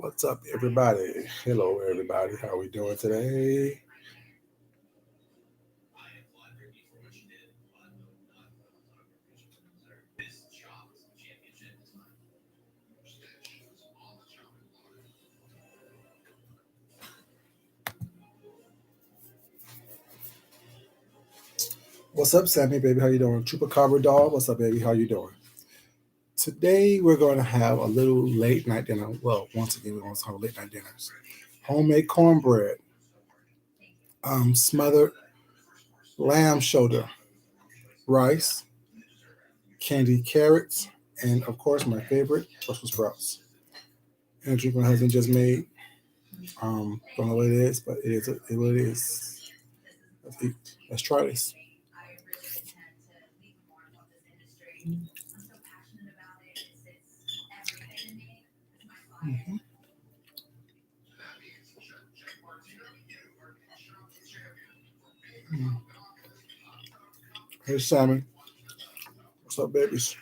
What's up, everybody? Hello, everybody. How we doing today? What's up, Sammy, baby? How you doing? Chupacabra doll. What's up, baby? How you doing? Today we're going to have a little late night dinner. Well, once again, we're going to have late night dinners. Homemade cornbread, smothered lamb shoulder, rice, candied carrots, and of course, my favorite, Brussels sprouts. And a drink my husband just made. Don't know what it is, but what it is. Let's eat. Let's try this. Mhm. Mm. Hey, Sammy. What's up, babies?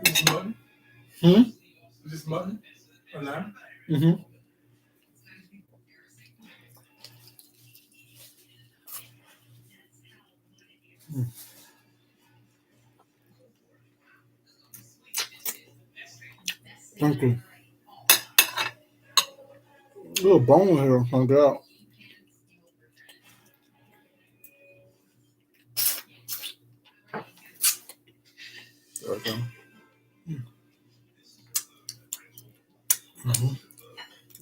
Is this mutton? Hmm? Is this mutton or lamb? Mm-hmm. Mm. Thank you. A little bone here. Find out. There we go. Mm-hmm.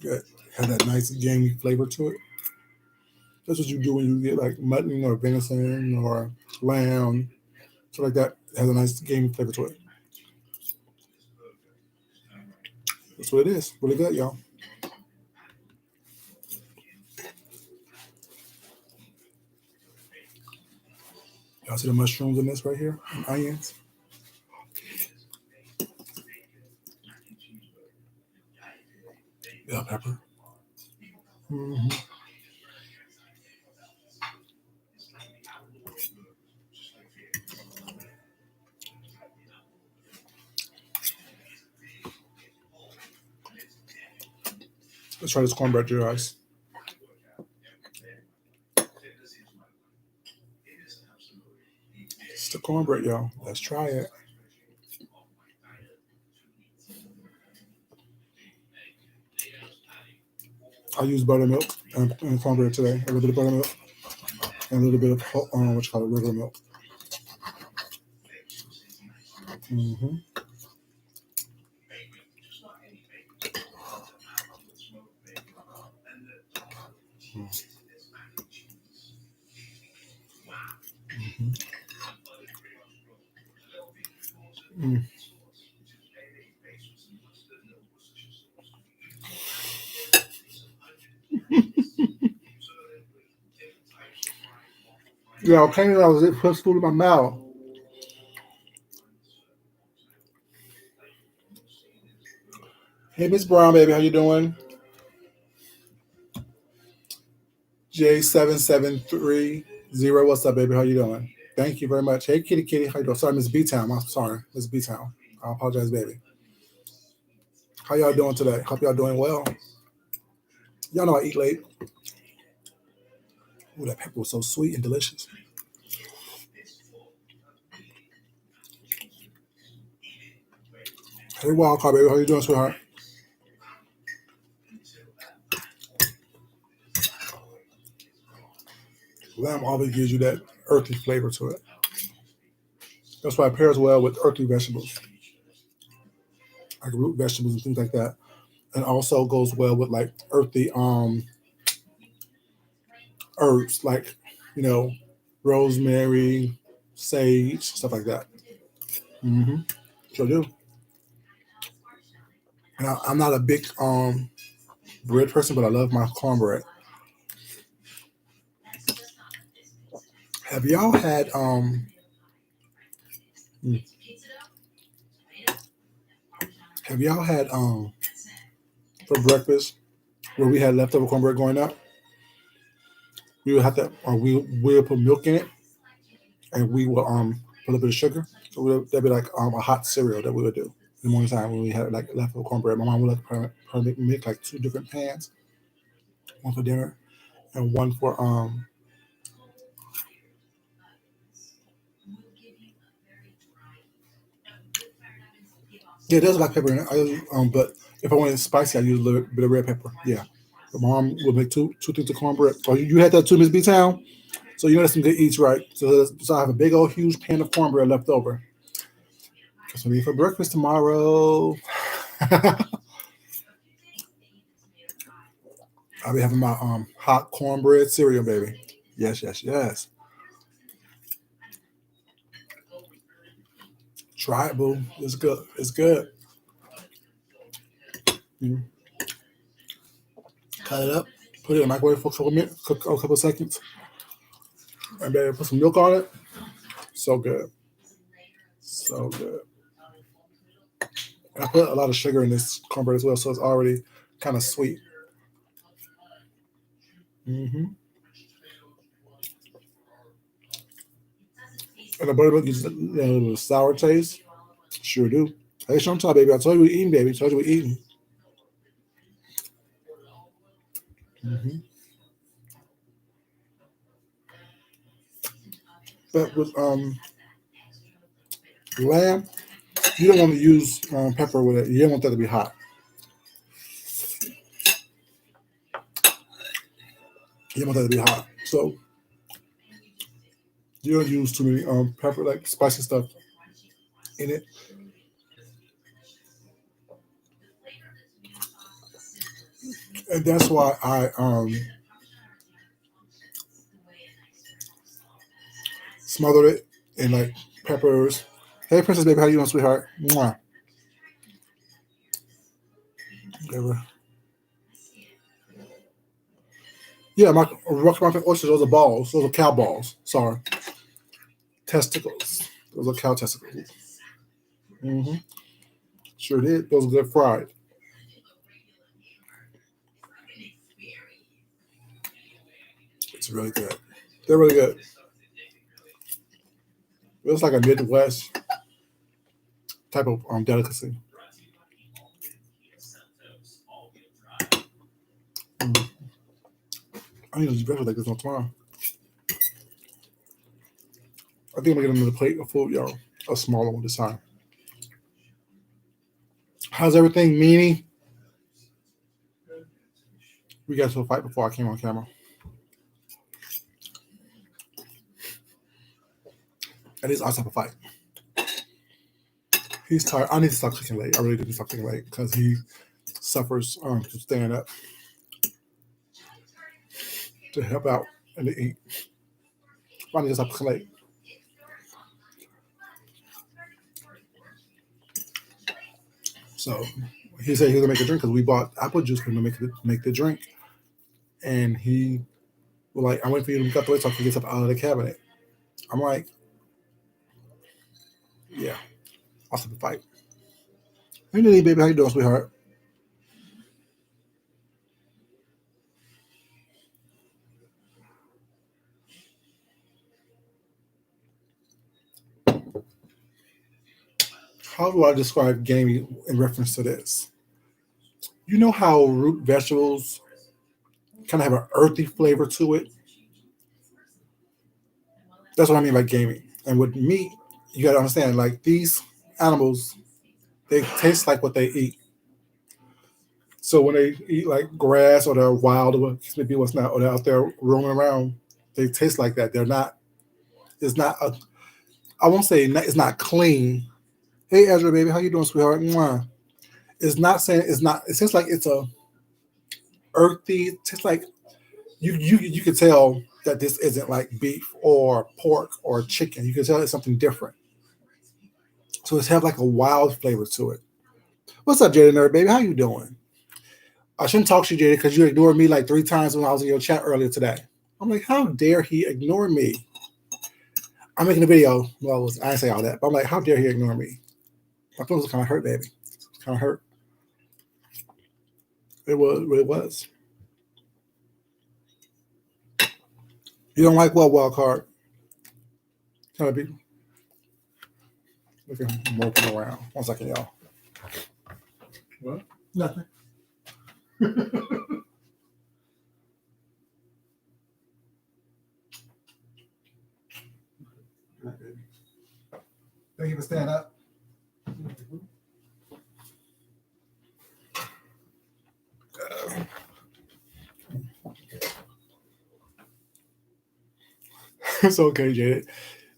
Good. Had that nice gamey flavor to it. That's what you do when you get like mutton or venison or lamb, stuff like that. It has a nice gamey flavor to it. That's what it is. Really good, y'all. Y'all see the mushrooms in this right here? And onions, bell pepper. Mm-hmm. Let's try this cornbread, you guys. It's the cornbread, y'all. Let's try it. I use buttermilk and cornbread today. A little bit of buttermilk and a little bit of what you call it, regular milk. Mm-hmm. Mm-hmm. Mm. Yeah, okay, I was it first food in my mouth. Hey, Miss Brown, baby, how you doing? J7730. What's up, baby? How you doing? Thank you very much. Hey, Kitty Kitty, how you doing? Sorry, Miss B Town. I'm sorry, Miss B Town. I apologize, baby. How y'all doing today? Hope y'all doing well. Y'all know I eat late. Ooh, that pepper was so sweet and delicious. Hey, Wildcard, baby, how you doing, sweetheart? Lamb always gives you that earthy flavor to it. That's why it pairs well with earthy vegetables, like root vegetables and things like that. And also goes well with like earthy herbs, like you know, rosemary, sage, stuff like that. Mm-hmm. Sure do. And I'm not a big bread person, but I love my cornbread. Have y'all had Have y'all had for breakfast where we had leftover cornbread growing up? We would have to, we would put milk in it, and we would put a little bit of sugar. So that'd be like a hot cereal that we would do in the morning time when we had like leftover cornbread. My mom would like probably make like two different pans, one for dinner and one for yeah, there's black pepper in it. But if I wanted spicy, I use a little bit of red pepper. Yeah. But my mom would make two things of cornbread. Oh, you had that too, Miss B Town. So you know that's some good eats, right? So I have a big old huge pan of cornbread left over. That's gonna be for breakfast tomorrow. I'll be having my hot cornbread cereal, baby. Yes, yes, yes. Try it, boo. It's good. It's good. Mm. Cut it up. Put it in the microwave for a couple minutes, cook a couple seconds, and then put some milk on it. So good. So good. I put a lot of sugar in this cornbread as well, so it's already kind of sweet. Hmm. And the buttermilk gives a little sour taste. Sure do. Hey, Chantal, baby. I told you we're eating, baby. I told you we're eating. Hmm. But with lamb, you don't want to use pepper with it. You don't want that to be hot. You don't want that to be hot. So you don't use too many pepper, like spicy stuff in it. And that's why I smothered it in like peppers. Hey, Princess Baby, how you doing, sweetheart? Mwah. Whatever. Yeah, my Rocky Mountain oysters, those are balls. Those are cow balls. Sorry. Testicles. Those are cow testicles. Hmm. Sure did. Those are good fried. It's really good. They're really good. It's like a Midwest type of delicacy. Mm. I need to do breakfast like this on tomorrow. I think I'm gonna get another plate of food, y'all. A smaller one this time. How's everything, Meanie? We got to a fight before I came on camera. And it's our type of fight. He's tired. I need to stop cooking late. I really need to stop cooking late because he suffers from staying up to help out and to eat. I need to stop cooking late. So he said he was gonna make a drink because we bought apple juice for him to make the drink, and he was like, "I'm waiting for you to cut the way so I can get stuff out of the cabinet." I'm like, "Yeah, I'll stop the fight." Hey, Nene, baby, how you doing, sweetheart? How do I describe gaming in reference to this? You know how root vegetables kind of have an earthy flavor to it? That's what I mean by gaming. And with meat, you gotta understand, like these animals, they taste like what they eat. So when they eat like grass or they're wild or maybe what's not, or they're out there roaming around, they taste like that. They're not. It's not. I won't say it's not clean. Hey Ezra, baby, how you doing, sweetheart? Mwah. It's not saying it's not. It tastes like it's a earthy. It tastes like you can tell that this isn't like beef or pork or chicken. You can tell it's something different. So it's have like a wild flavor to it. What's up, Jada Nerd, baby? How you doing? I shouldn't talk to you, Jada, because you ignored me like 3 times when I was in your chat earlier today. I'm like, how dare he ignore me? I'm making a video. Well, I didn't say all that, but I'm like, how dare he ignore me? My feelings kind of hurt, baby. It's kind of hurt. It was. It was. You don't like what wild card? Tell me. Look at him moping around. 1 second, y'all. What? Nothing. Thank you for stand up. It's okay, Jade.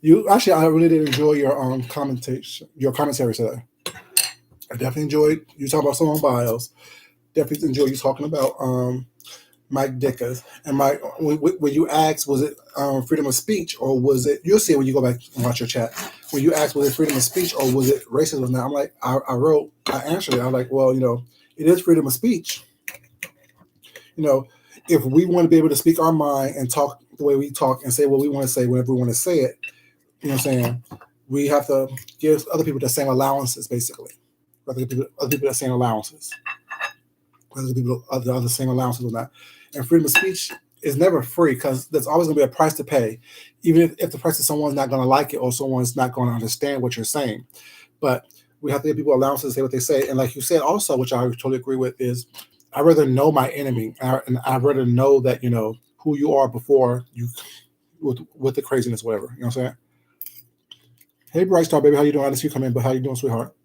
You actually, I really did enjoy your commentation, your commentary today. I definitely enjoyed you talking about someone bios. Definitely enjoyed you talking about Mike Dickers. And Mike, when you asked, was it freedom of speech or was it? You'll see it when you go back and watch your chat. When you asked, was it freedom of speech or was it racism? Now I'm like, I answered it. I'm like, well, it is freedom of speech. If we want to be able to speak our mind and talk the way we talk and say what we want to say whenever we want to say it, you know what I'm saying? We have to give other people the same allowances, basically. Other people the same allowances. Other people the same allowances or not. And freedom of speech is never free because there's always going to be a price to pay, even if the price is someone's not going to like it or someone's not going to understand what you're saying. But we have to give people allowances to say what they say. And like you said also, which I totally agree with, is I'd rather know my enemy. And I'd rather know that, who you are before you with the craziness, whatever. You know what I'm saying? Hey, Bright Star, baby. How you doing? I didn't see you come in, but how you doing, sweetheart?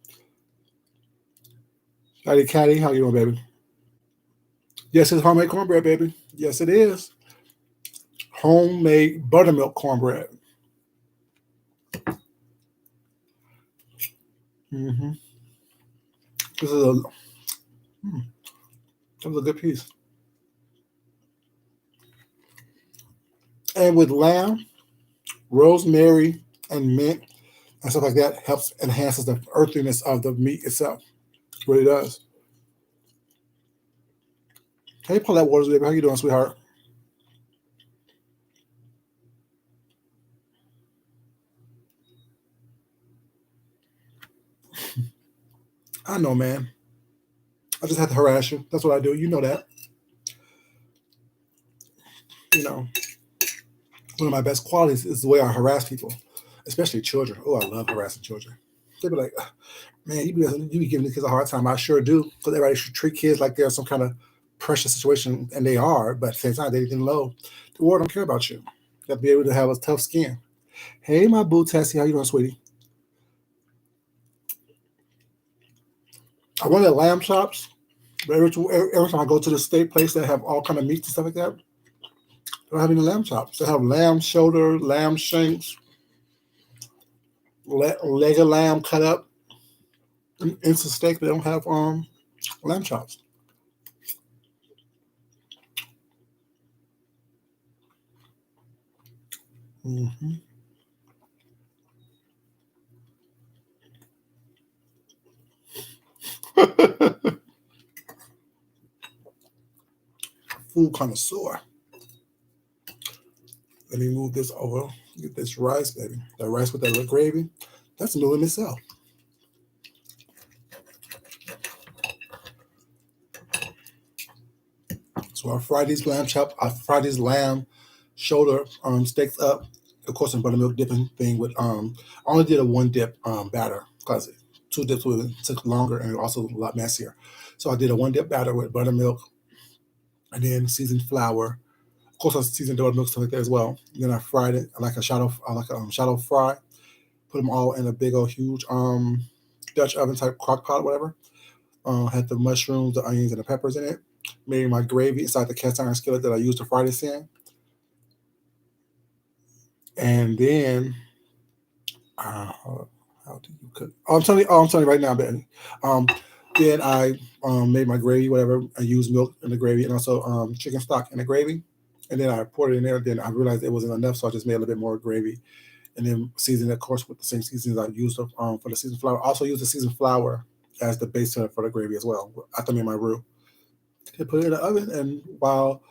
Daddy Caddy, how you doing, baby? Yes, it's homemade cornbread, baby. Yes, it is. Homemade buttermilk cornbread. Mm-hmm. This is a good piece. And with lamb, rosemary, and mint and stuff like that helps enhances the earthiness of the meat itself. It really does. Hey, Paulette Waters, baby. How you doing, sweetheart? I know, man. I just had to harass you. That's what I do. You know that. One of my best qualities is the way I harass people, especially children. Oh, I love harassing children. They be like, man, you be giving the kids a hard time. I sure do, because everybody should treat kids like they're some kind of precious situation, and they are. But at the same time, they didn't low. The world don't care about you. You have to be able to have a tough skin. Hey, my boo, Tessie, how you doing, sweetie? I wanted lamb chops. But every time I go to the steak place that have all kind of meats and stuff like that, they don't have any lamb chops. They have lamb shoulder, lamb shanks, leg of lamb cut up into steak. They don't have lamb chops. Mm-hmm. Food connoisseur. Let me move this over. Get this rice, baby. That rice with that little gravy. That's new in itself. So I fry these lamb chop. I fry these lamb shoulder steaks up. Of course, in buttermilk dipping thing with I only did a one dip batter because 2 dips would took longer and also a lot messier. So I did a one dip batter with buttermilk and then seasoned flour. Of course, I seasoned buttermilk stuff like that as well. And then I fried it like a shallow fry. Put them all in a big old huge Dutch oven type crock pot, whatever. Had the mushrooms, the onions, and the peppers in it. Made my gravy inside the cast iron skillet that I used to fry this in. And then, how do you cook? I'm telling you right now, Ben. Um, then I made my gravy, whatever. I used milk in the gravy and also chicken stock in the gravy. And then I poured it in there. Then I realized it wasn't enough, so I just made a little bit more gravy. And then seasoned, of course, with the same seasonings I used for the seasoned flour. Also used the seasoned flour as the base for the gravy as well. After I made my roux. I put it in the oven, and while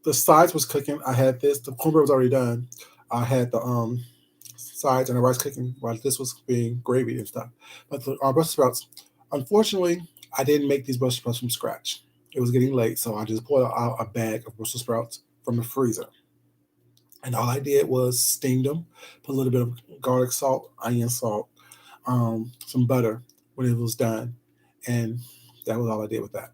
the sides was cooking, I had this. The cornbread was already done. I had the sides and the rice cooking while this was being gravy and stuff. But the Brussels sprouts, unfortunately, I didn't make these Brussels sprouts from scratch. it was getting late, so I just pulled out a bag of Brussels sprouts from the freezer. And all I did was steam them, put a little bit of garlic salt, onion salt, some butter when it was done, and that was all I did with that.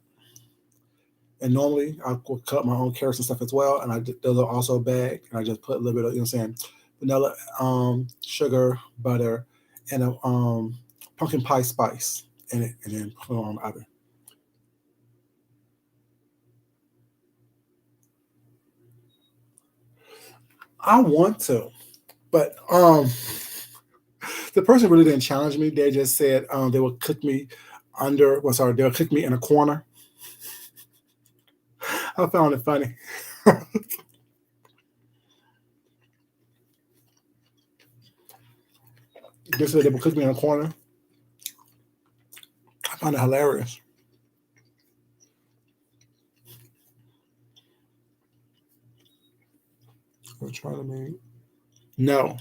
And normally I would cut my own carrots and stuff as well, and those are also a bag, and I just put a little bit of, vanilla, sugar, butter, and a pumpkin pie spice in it, and then put it on the oven. I want to, but the person really didn't challenge me. They just said they would cook me they'll cook me in a corner. I found it funny. They said they would cook me in a corner. I found it hilarious. I'm trying to make no,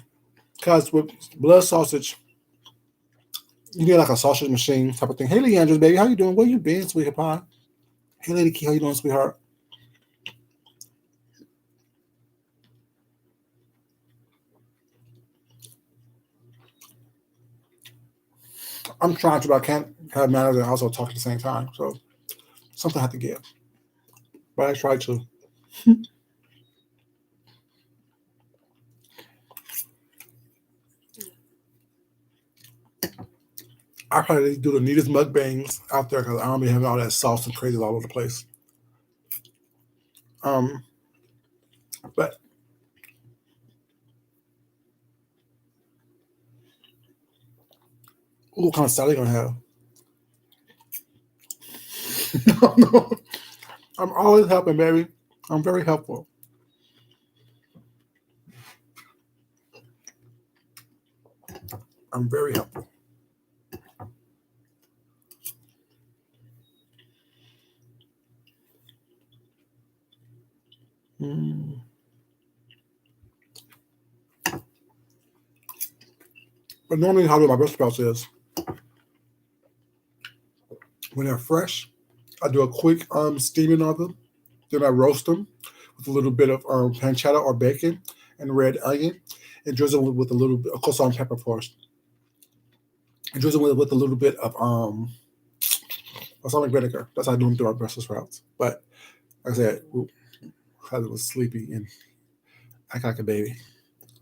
because with blood sausage, you get like a sausage machine type of thing. Hey, Leandra's baby, how you doing? Where you been, sweetie pie? Hey, Lady Key, how you doing, sweetheart? I'm trying to, but I can't have manners and also talk at the same time. So something I have to give. But I try to. I probably do the neatest mukbangs out there because I don't be having all that sauce and crazy all over the place. Um, but what kind of salad you gonna have? No. I'm always helping, baby. I'm very helpful. I'm very helpful. Mm. But normally, how I do my Brussels sprouts is when they're fresh, I do a quick steaming of them. Then I roast them with a little bit of pancetta or bacon and red onion, and drizzle with a little bit of course on pepper first, and drizzle with a little bit of balsamic vinegar. That's how I do them through our Brussels sprouts. But like I said, because I was sleepy and I got like a baby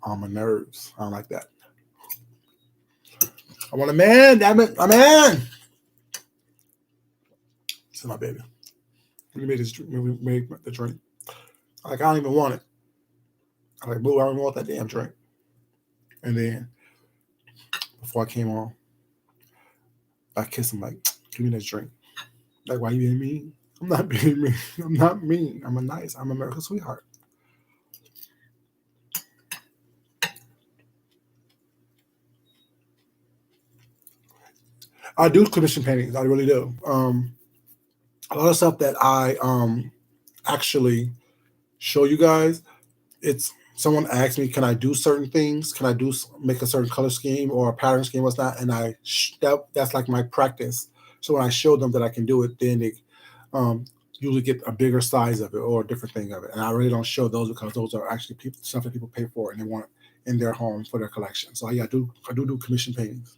on my nerves. I don't like that. I want a man, damn it, a man. This is my baby. We made this. We made the drink. Like I don't even want it. I'm like, boo, I don't even want that damn drink. And then before I came on, I kissed him like, give me this drink. Like, why you being mean? I'm not being mean. I'm not mean. I'm I'm American sweetheart. I do commission paintings. I really do. A lot of stuff that I actually show you guys. It's someone asked me, can I do certain things? Can I make a certain color scheme or a pattern scheme? What's that? And that's like my practice. So when I show them that I can do it, then they um, usually get a bigger size of it or a different thing of it. And I really don't show those because those are actually stuff that people pay for and they want in their home for their collection. So yeah, I do commission paintings.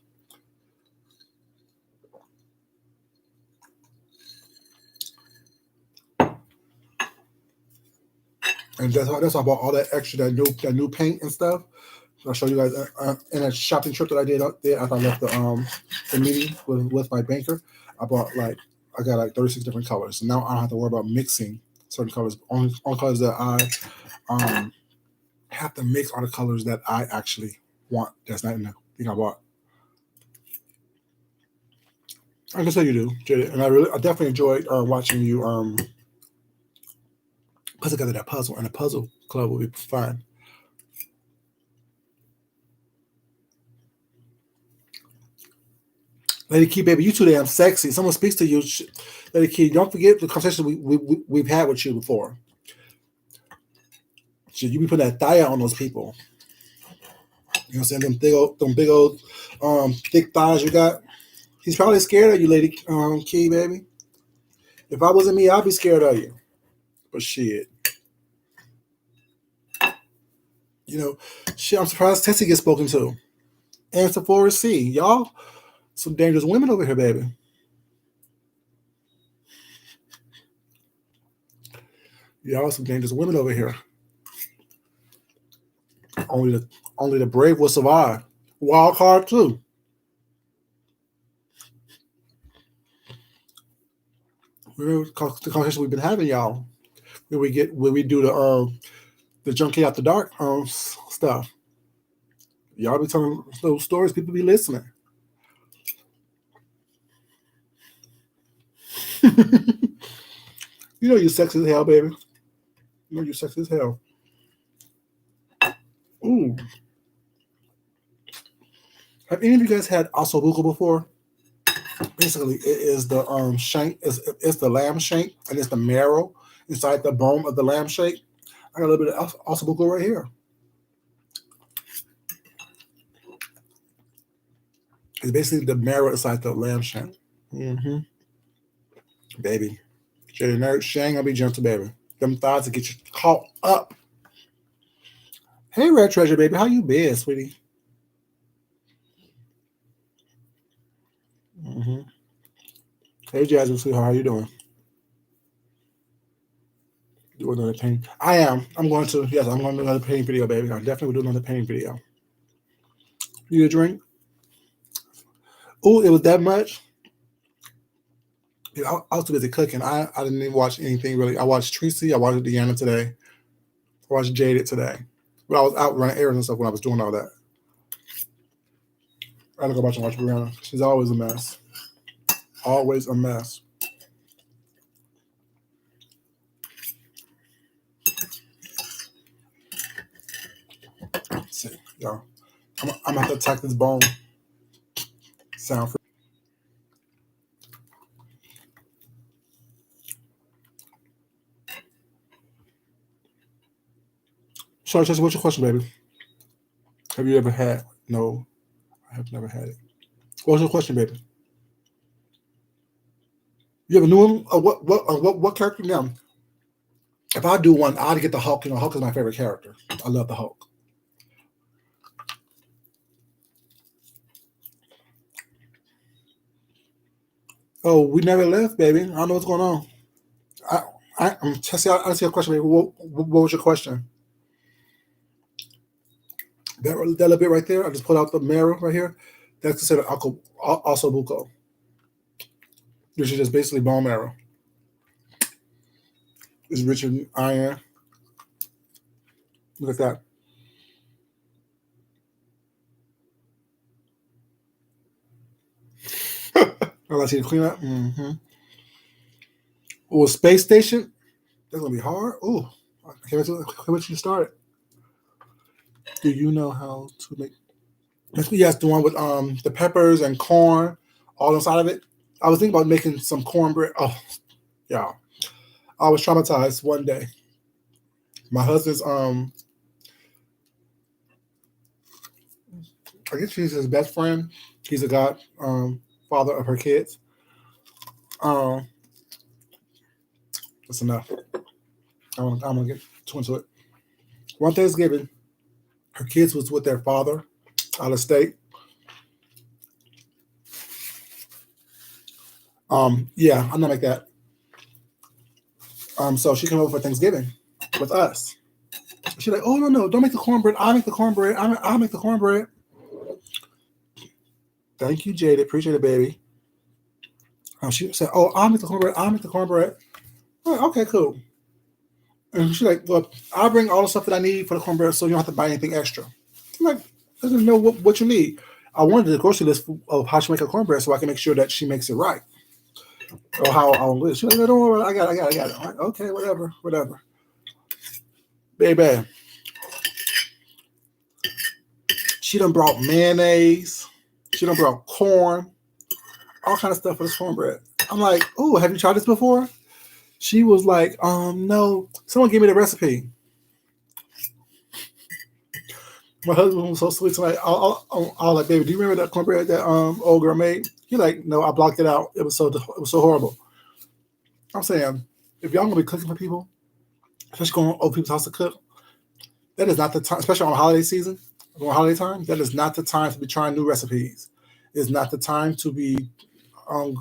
And that's why I bought all that extra that new paint and stuff. So I'll show you guys in a shopping trip that I did out there after I left the meeting with my banker. I got like 36 different colors. So now I don't have to worry about mixing certain colors. Only colors that I have to mix are the colors that I actually want. That's not in the thing I bought. I can say you do, Jada, and I definitely enjoyed watching you put together that puzzle, and the puzzle club will be fun. Lady Key, baby, you too damn sexy. Someone speaks to you, Lady Key. Don't forget the conversation we've had with you before. So you be putting that thigh out on those people. You know what I'm saying? Them big old, thick thighs you got. He's probably scared of you, Lady Key, baby. If I wasn't me, I'd be scared of you. But shit. You know, shit, I'm surprised Tessie gets spoken to. And Sephora C. Y'all, some dangerous women over here, baby. Y'all, some dangerous women over here. Only the brave will survive. Wild card too. Remember the conversation we've been having, y'all. When we do the junkie after dark stuff. Y'all be telling those stories, people be listening. You know you sexy as hell, baby. You know you sexy as hell. Ooh. Have any of you guys had ossobuco before? Basically, it is the shank. It's the lamb shank, and it's the marrow inside the bone of the lamb shank. I got a little bit of ossobuco right here. It's basically the marrow inside the lamb shank. Mm-hmm. Baby. Jada Nerd, she ain't gonna be gentle, baby. Them thighs to get you caught up. Hey, Red Treasure, baby. How you been, sweetie? Mm-hmm. Hey, Jasmine, sweetheart. How you doing? Do another painting. I am. I'm going to. Yes, I'm going to do another painting video, baby. I definitely will do another painting video. You need a drink? Oh, it was that much? Yeah, I was too busy cooking. I didn't even watch anything really. I watched Tracy. I watched Deanna today. I watched Jaded today. But I was out running errands and stuff when I was doing all that. I had to go back and watch Brianna. She's always a mess. Always a mess. Let's see, y'all. I'm gonna have to attack this bone sound for. Sorry, Chelsea, what's your question, baby? Have you ever had? No, I have never had it. What's your question, baby? You have a new one? What character now? If I do one, I'd get the Hulk. You know, Hulk is my favorite character. I love the Hulk. Oh, we never left, baby. I don't know what's going on. I'm Tessie. I see a question, baby. What was your question? That little bit right there. I just pulled out the marrow right here. That's considered ossobuco, which is just basically bone marrow. It's rich in iron. Look at that. I see the cleanup. Mm-hmm. Oh, space station. That's gonna be hard. Oh, I can't wait to start it. Do you know how to make? Yes, the one with the peppers and corn all inside of it. I was thinking about making some cornbread. Oh, yeah. I was traumatized one day. My husband's I guess she's his best friend. He's a god father of her kids. That's enough. I'm gonna get into it. One Thanksgiving, her kids was with their father out of state. Yeah, I'm not like that. So she came over for Thanksgiving with us. She's like, "Oh no, don't make the cornbread. I'll make the cornbread. I'll make the cornbread." Thank you, Jade. Appreciate it, baby. She said, "Oh, I'll make the cornbread. I'll make the cornbread." Like, okay, cool. And she's like, "Well, I'll bring all the stuff that I need for the cornbread, so you don't have to buy anything extra." I'm like, "I didn't know what you need." I wanted the grocery list of how she make her cornbread so I can make sure that she makes it right. Or how I'll live. She's like, "No, don't worry, I got it. I'm like, okay, whatever. Baby. She done brought mayonnaise. She done brought corn. All kind of stuff for this cornbread. I'm like, "Oh, have you tried this before?" She was like, no. Someone give me the recipe. My husband was so sweet tonight. I was like, "Baby, do you remember that cornbread that old girl made?" He like, "No, I blocked it out. It was so horrible." I'm saying, if y'all gonna be cooking for people, especially going to other people's house to cook, that is not the time, especially on holiday season, on holiday time, that is not the time to be trying new recipes. It's not the time to be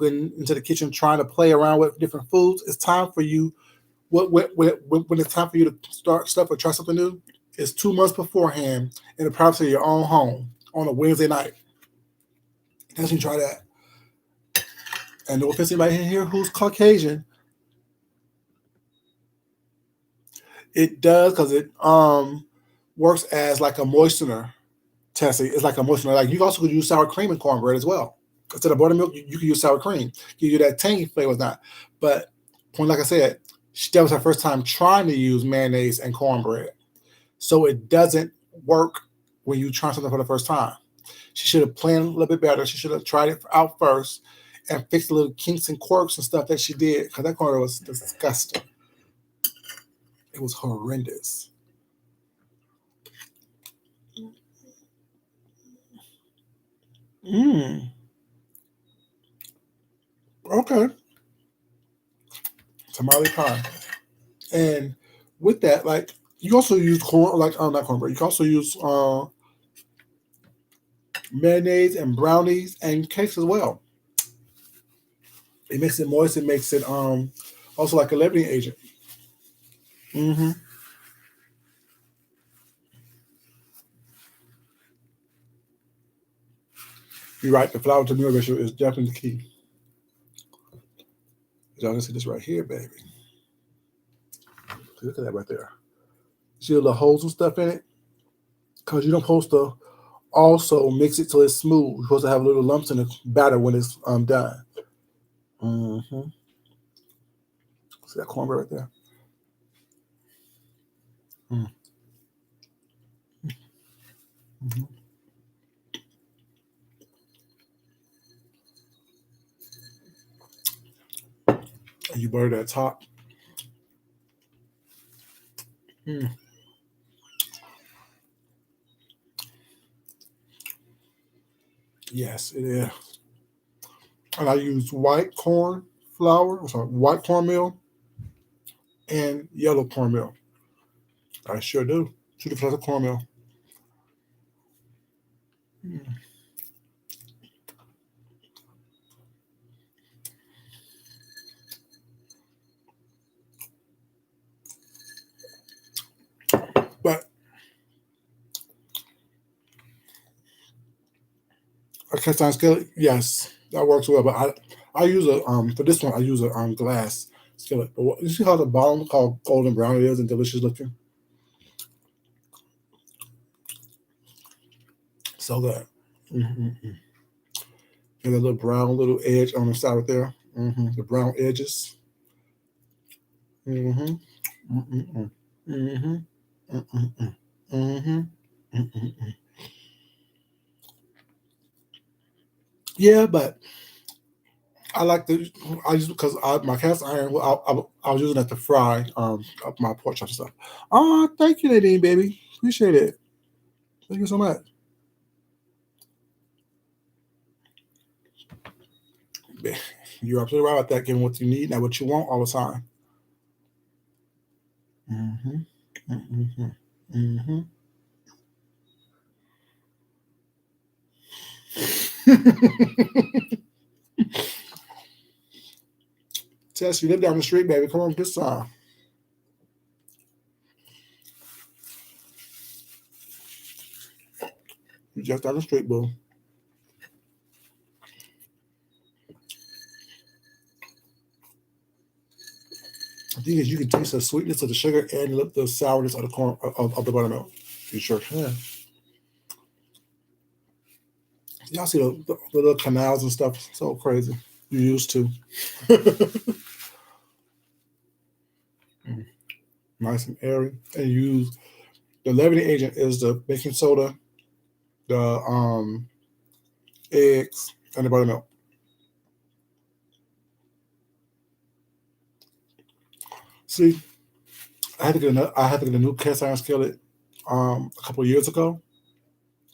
getting into the kitchen trying to play around with different foods. It's time for you, when it's time for you to start stuff or try something new, it's 2 months beforehand in the privacy of your own home on a Wednesday night. That's when you try that. And no offense to anybody in here who's Caucasian, it does because it works as like a moistener. Tessie, it's like a moistener. Like you also could use sour cream in cornbread as well. Instead of buttermilk, you can use sour cream. Give you that tangy flavor, not. But like I said, that was her first time trying to use mayonnaise and cornbread, so it doesn't work when you try something for the first time. She should have planned a little bit better. She should have tried it out first and fixed the little kinks and quirks and stuff that she did, because that cornbread was disgusting. It was horrendous. Okay. Tamale pie. And with that, like you also use corn, like not cornbread. You can also use mayonnaise and brownies and cakes as well. It makes it moist. It makes it also like a leavening agent. Mm-hmm. You're right. The flour to meal ratio is definitely the key. Y'all can see this right here, baby. Look at that right there. See the little holes and stuff in it? Because you don't supposed to also mix it till it's smooth. You're supposed to have little lumps in the batter when it's done. Mm-hmm. See that cornbread right there? Mm-hmm. And you butter that top. Mm. Yes, it is. And I use white corn flour, white cornmeal, and yellow cornmeal. I sure do. 2 different types of cornmeal. Mm. But a cast iron skillet, yes, that works well. But I use a for this one I use a glass skillet. But you see how the bottom how golden brown it is and delicious looking. So good. Mm-hmm. And a little brown little edge on the side right there. Mm-hmm. The brown edges. Mm-hmm. Mm-hmm. Mm-hmm. Mm-hmm. Mm-hmm. Mm-hmm. Yeah, but I like the I use because my cast iron. I was using it to fry up my pork chops and stuff. Oh, thank you, Nadine, baby. Appreciate it. Thank you so much. You're absolutely right about that. Getting what you need, not what you want, all the time. Mm-hmm. Mm-hmm. Mm-hmm. Tess, you live down the street, baby. Come on, this time. You just down the street, boo. The thing is, you can taste the sweetness of the sugar and the sourness of the corn of the buttermilk. You sure can. Y'all see the little canals and stuff? So crazy. You used to. Nice and airy. And use the leavening agent is the baking soda, the eggs, and the buttermilk. See, I had to get a new cast iron skillet a couple of years ago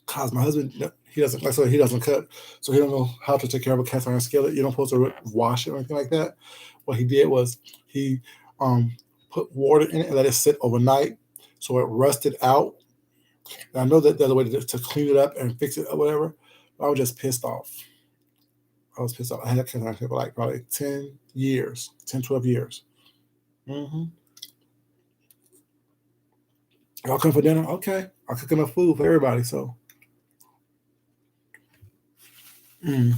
because my husband He doesn't, like I said, he doesn't cook, so he don't know how to take care of a cast iron skillet. You don't supposed to wash it or anything like that. What he did was he um, put water in it and let it sit overnight, so it rusted out. And I know that there's a way to clean it up and fix it or whatever. But I was just pissed off. I was pissed off. I had that cast iron skillet for like probably 10 years, 10, 12 years. Mm-hmm. Y'all come for dinner? Okay. I'll cook enough food for everybody, so. Mm.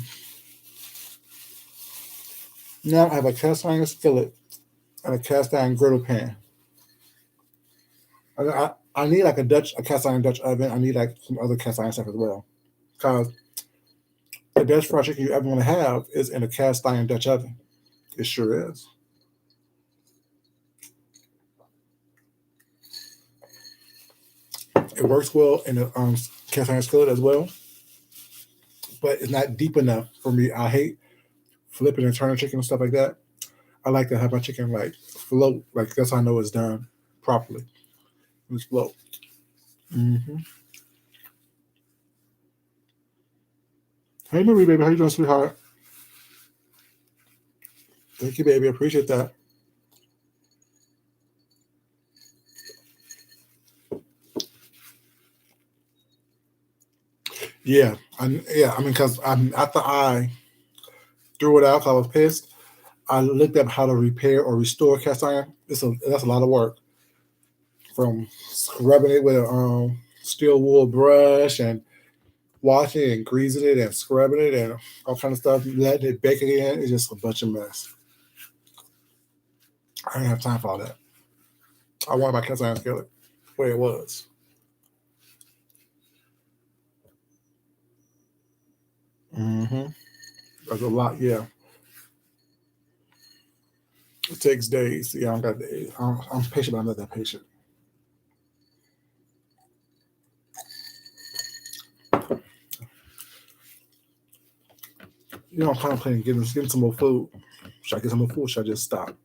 Now I have a cast iron skillet and a cast iron griddle pan. I need like a cast iron Dutch oven. I need like some other cast iron stuff as well. Because the best fried chicken you ever want to have is in a cast iron Dutch oven. It sure is. It works well in a cast iron skillet as well, but it's not deep enough for me. I hate flipping and turning chicken and stuff like that. I like to have my chicken like float, like that's how I know it's done properly. It's float. Mm-hmm. Hey Marie, baby, how you doing, sweetheart? Thank you, baby. Appreciate that. Yeah, I mean, because I'm after I threw it out, 'cause I was pissed. I looked up how to repair or restore cast iron. That's a lot of work, from scrubbing it with a steel wool brush and washing it and greasing it and scrubbing it and all kind of stuff. Letting it bake again. It's just a bunch of mess. I didn't have time for all that. I wanted my cast iron skillet where it was. Mm-hmm. That's a lot. Yeah, it takes days. Yeah, I don't got days. I'm patient, but I'm not that patient. You know, I'm contemplating getting some more food. Should I get some more food? Should I just stop?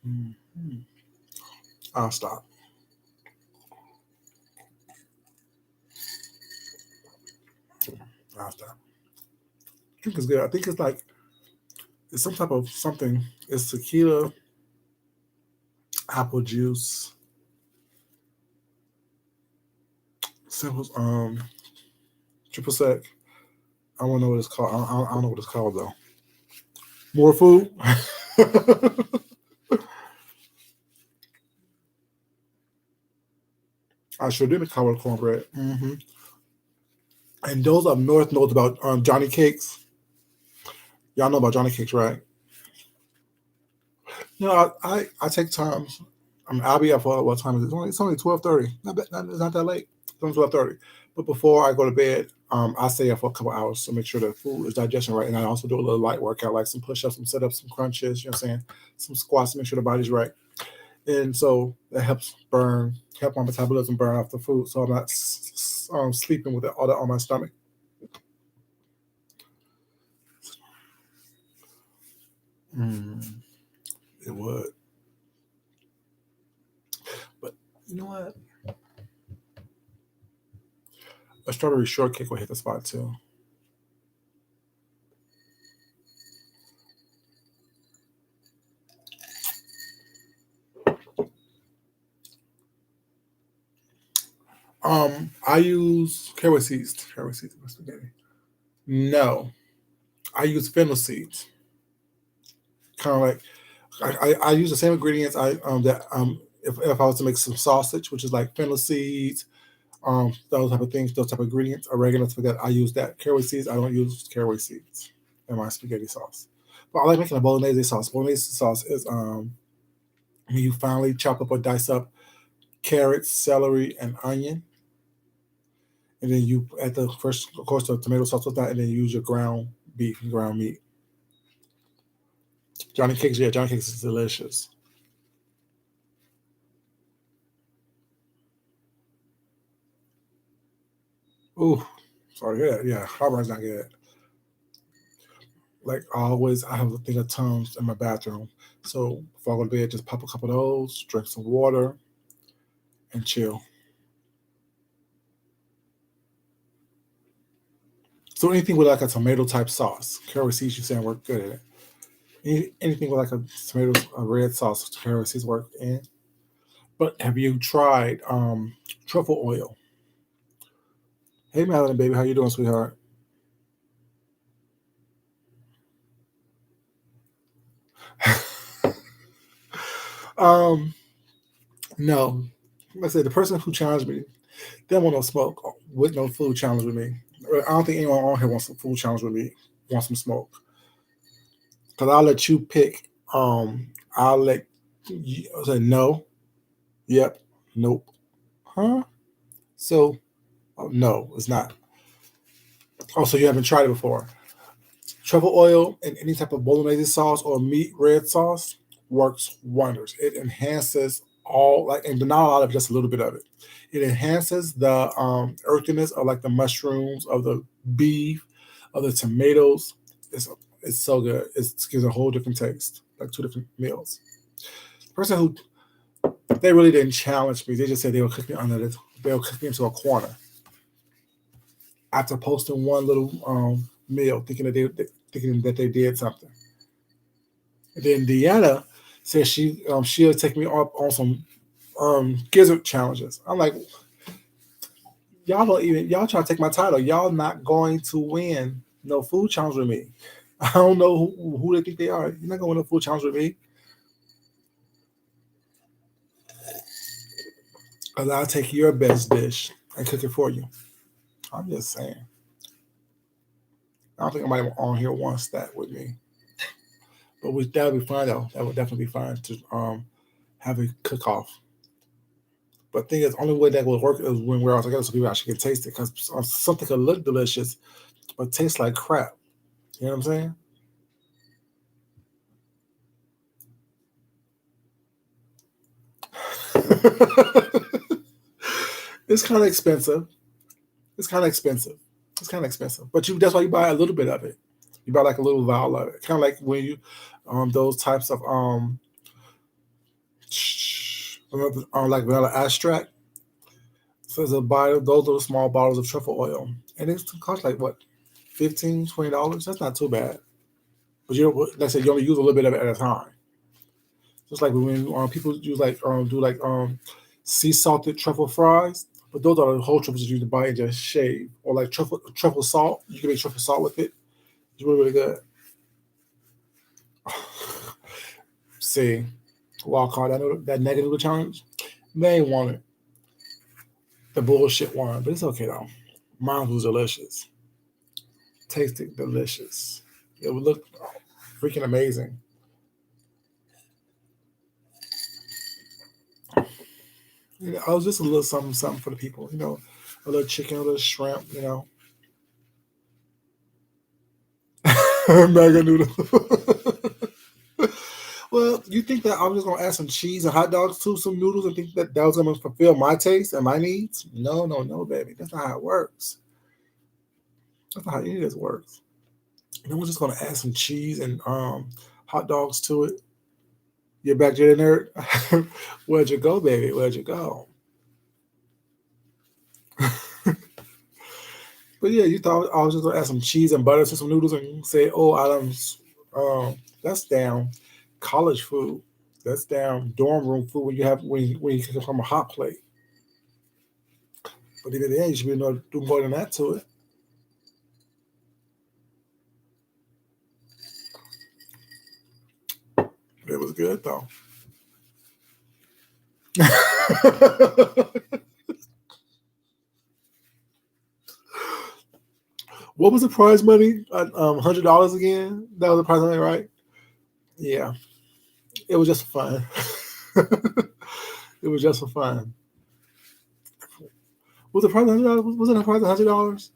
Mhm. I'll stop. I'll stop. Drink is good. I think it's like it's some type of something. It's tequila, apple juice, simple triple sec. I don't know what it's called. I don't know what it's called though. More food. I sure did make collard cornbread. Mm-hmm. And those up north knows about Johnny Cakes. Y'all know about Johnny Cakes, right? You know, I take time. I mean, I'll be up for what time is it? It's only 12:30. It's not that late. It's only 12:30. But before I go to bed, I stay up for a couple hours to make sure the food is digesting right. And I also do a little light workout, like some push-ups, some sit-ups, some crunches. You know what I'm saying? Some squats to make sure the body's right. And so that help my metabolism burn off the food, so I'm not sleeping with all that on my stomach. Mm, it would, but you know what? A strawberry shortcake will hit the spot too. I use carrot seeds. Carrot seeds in my spaghetti. No, I use fennel seeds. Kind of like I use the same ingredients if I was to make some sausage, which is like fennel seeds, those type of things, those type of ingredients, oregano, stuff like that. I use that. Caraway seeds, I don't use caraway seeds in my spaghetti sauce. But I like making a bolognese sauce. Bolognese sauce is when you finally chop up or dice up carrots, celery, and onion, and then you add the first, of course, the tomato sauce with that, and then you use your ground beef and ground meat. Johnny Cakes, yeah, Johnny Cakes is delicious. Ooh, sorry, yeah, heartburn's not good. Like always, I have a thing of Tums in my bathroom. So before I go to bed, just pop a couple of those, drink some water, and chill. So anything with like a tomato type sauce, curry seeds, you saying work good at it. Anything with like a tomato, a red sauce, curry seeds work in. But have you tried truffle oil? Hey Madeline, baby, how you doing, sweetheart? um, no. Like I said, the person who challenged me, they don't want no smoke with no food challenge with me. I don't think anyone on here wants some food challenge with me. Want some smoke? Cause I'll let you pick. I'll let you say no. Yep. Nope. Huh? So no, it's not. Also, you haven't tried it before. Truffle oil and any type of bolognese sauce or meat red sauce works wonders. It enhances all like and not a lot of just a little bit of it. It enhances the earthiness of like the mushrooms, of the beef, of the tomatoes. It's it's so good. It gives a whole different taste, like two different meals. The person who they really didn't challenge me. They just said they will cook me under this. They'll cook me into a corner after posting one little meal, thinking that they did something. And then Deanna says she'll take me up on some gizzard challenges. I'm like, y'all don't even y'all trying to take my title. Y'all not going to win no food challenge with me. I don't know who they think they are. You're not going to win no food challenge with me. Cause I'll take your best dish and cook it for you. I'm just saying. I don't think anybody on here wants that with me. But that would be fine though. That would definitely be fine to have a cook off. But the thing is, only way that would work is when we're all together so people actually can taste it. Because something could look delicious, but taste like crap. You know what I'm saying? It's kind of expensive. It's kind of expensive. It's kind of expensive. But that's why you buy a little bit of it. You buy like a little vial of it. Kind of like when you those types of like vanilla extract. So there's a bottle, those little small bottles of truffle oil, and it costs like what, $15, $20. That's not too bad. But you know, like I said, you only use a little bit of it at a time. Just like when people use like do like sea salted truffle fries, but those are the whole truffles you need to buy and just shave, or like truffle salt. You can make truffle salt with it. It's really really good. See, wild card that negative challenge. They wanted the bullshit one, but it's okay though. Mine was delicious, tasted delicious. It would look freaking amazing. You know, I was just a little something, something for the people. You know, a little chicken, a little shrimp. You know, mega noodle. Well, you think that I was just gonna add some cheese and hot dogs to some noodles and think that that was gonna fulfill my taste and my needs? No, no, no, baby. That's not how it works. That's not how any of this works. No one's just gonna add some cheese and hot dogs to it. You're back to the nerd. Where'd you go, baby? Where'd you go? But yeah, you thought I was just gonna add some cheese and butter to some noodles and say, "Oh, Adams, that's down college food. That's down dorm room food when you cook from a hot plate." But even then, you should be able to do more than that to it. It was good though. What was the prize money? $100 again. That was the prize money, right? Yeah, it was just fun. It was just for fun. Was the prize $100? Was it a prize $100?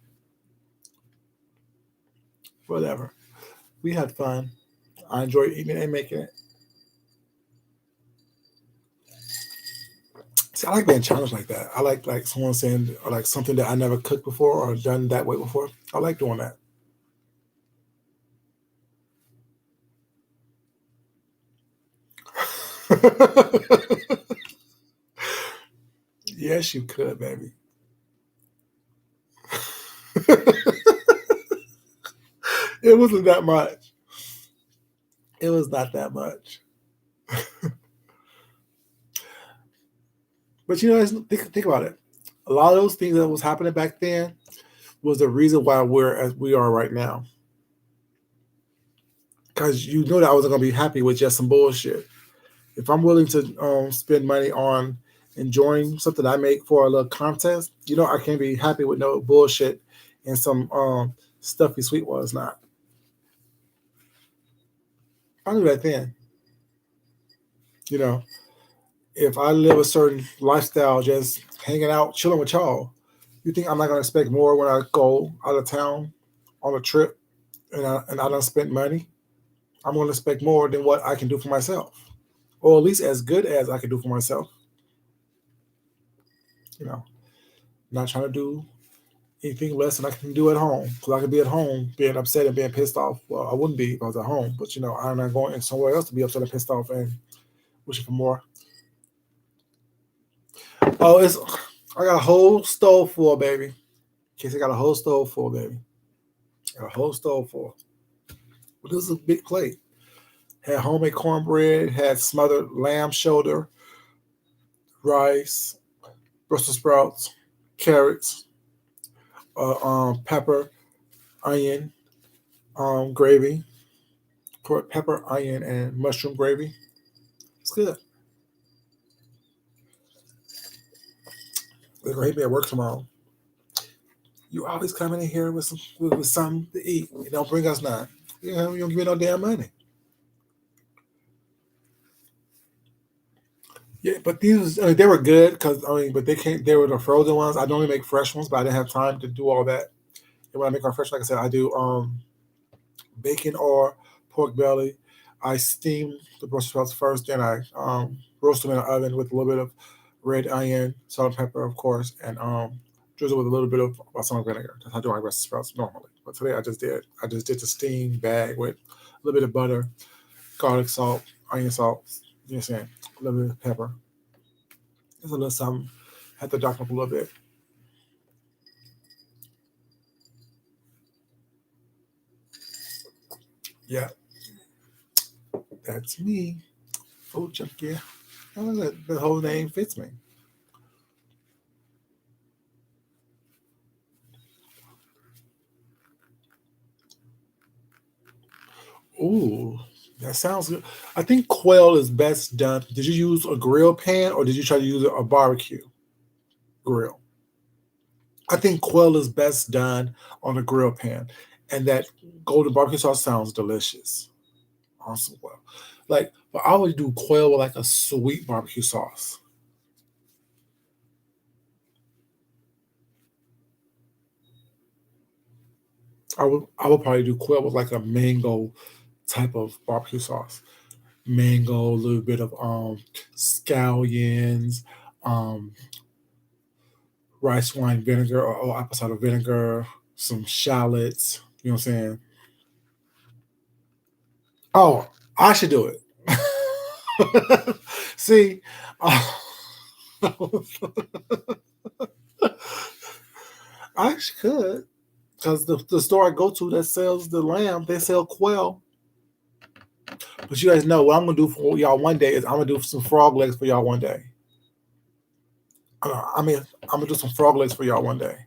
Whatever. We had fun. I enjoyed eating it and making it. See, I like being challenged like that. I like someone saying or like something that I never cooked before or done that way before. I like doing that. Yes, you could, baby. It wasn't that much. It was not that much. But think about it. A lot of those things that was happening back then was the reason why we're as we are right now. Because you know that I wasn't gonna be happy with just some bullshit. If I'm willing to spend money on enjoying something I make for a little contest, I can't be happy with no bullshit and some stuffy sweet ones. Not. I knew that then. You know, if I live a certain lifestyle, just hanging out, chilling with y'all, you think I'm not gonna expect more when I go out of town on a trip and I don't spend money? I'm gonna expect more than what I can do for myself, or at least as good as I can do for myself. You know, not trying to do anything less than I can do at home. Because I could be at home being upset and being pissed off. Well, I wouldn't be if I was at home, but I'm not going somewhere else to be upset and pissed off and wishing for more. Oh, I got a whole stove full, baby. In case I got a whole stove full, baby. Got a whole stove full. But this is a big plate. Had homemade cornbread, had smothered lamb shoulder, rice, Brussels sprouts, carrots, pepper, onion, gravy, pepper, onion, and mushroom gravy. It's good. They're gonna hit me at work tomorrow. You always coming in here with something to eat. You don't bring us none. You don't give me no damn money. Yeah, but they were good because but they were the frozen ones. I normally make fresh ones, but I didn't have time to do all that. And when I make our fresh, like I said, I do bacon or pork belly. I steam the Brussels sprouts first, then I roast them in the oven with a little bit of red onion, salt and pepper, of course, and drizzle with a little bit of balsamic vinegar. That's how I do my Brussels sprouts normally. But today I just did the steam bag with a little bit of butter, garlic salt, onion salt, you know what I'm saying, a little bit of pepper. Just a little something. Had to darken up a little bit. Yeah, that's me. Oh, junkie. The whole name fits me. Ooh, that sounds good. I think quail is best done. Did you use a grill pan or did you try to use a barbecue grill? I think quail is best done on a grill pan, and that golden barbecue sauce sounds delicious. Awesome quail. But I would do quail with like a sweet barbecue sauce. I would probably do quail with like a mango type of barbecue sauce. Mango, a little bit of scallions, um, rice wine vinegar or apple cider vinegar, some shallots. You know what I'm saying? Oh, I should do it. See, uh, I could because the store I go to that sells the lamb, they sell quail. But you guys know what I'm gonna do for y'all one day is I'm gonna do some frog legs for y'all one day. I mean, I'm gonna do some frog legs for y'all one day.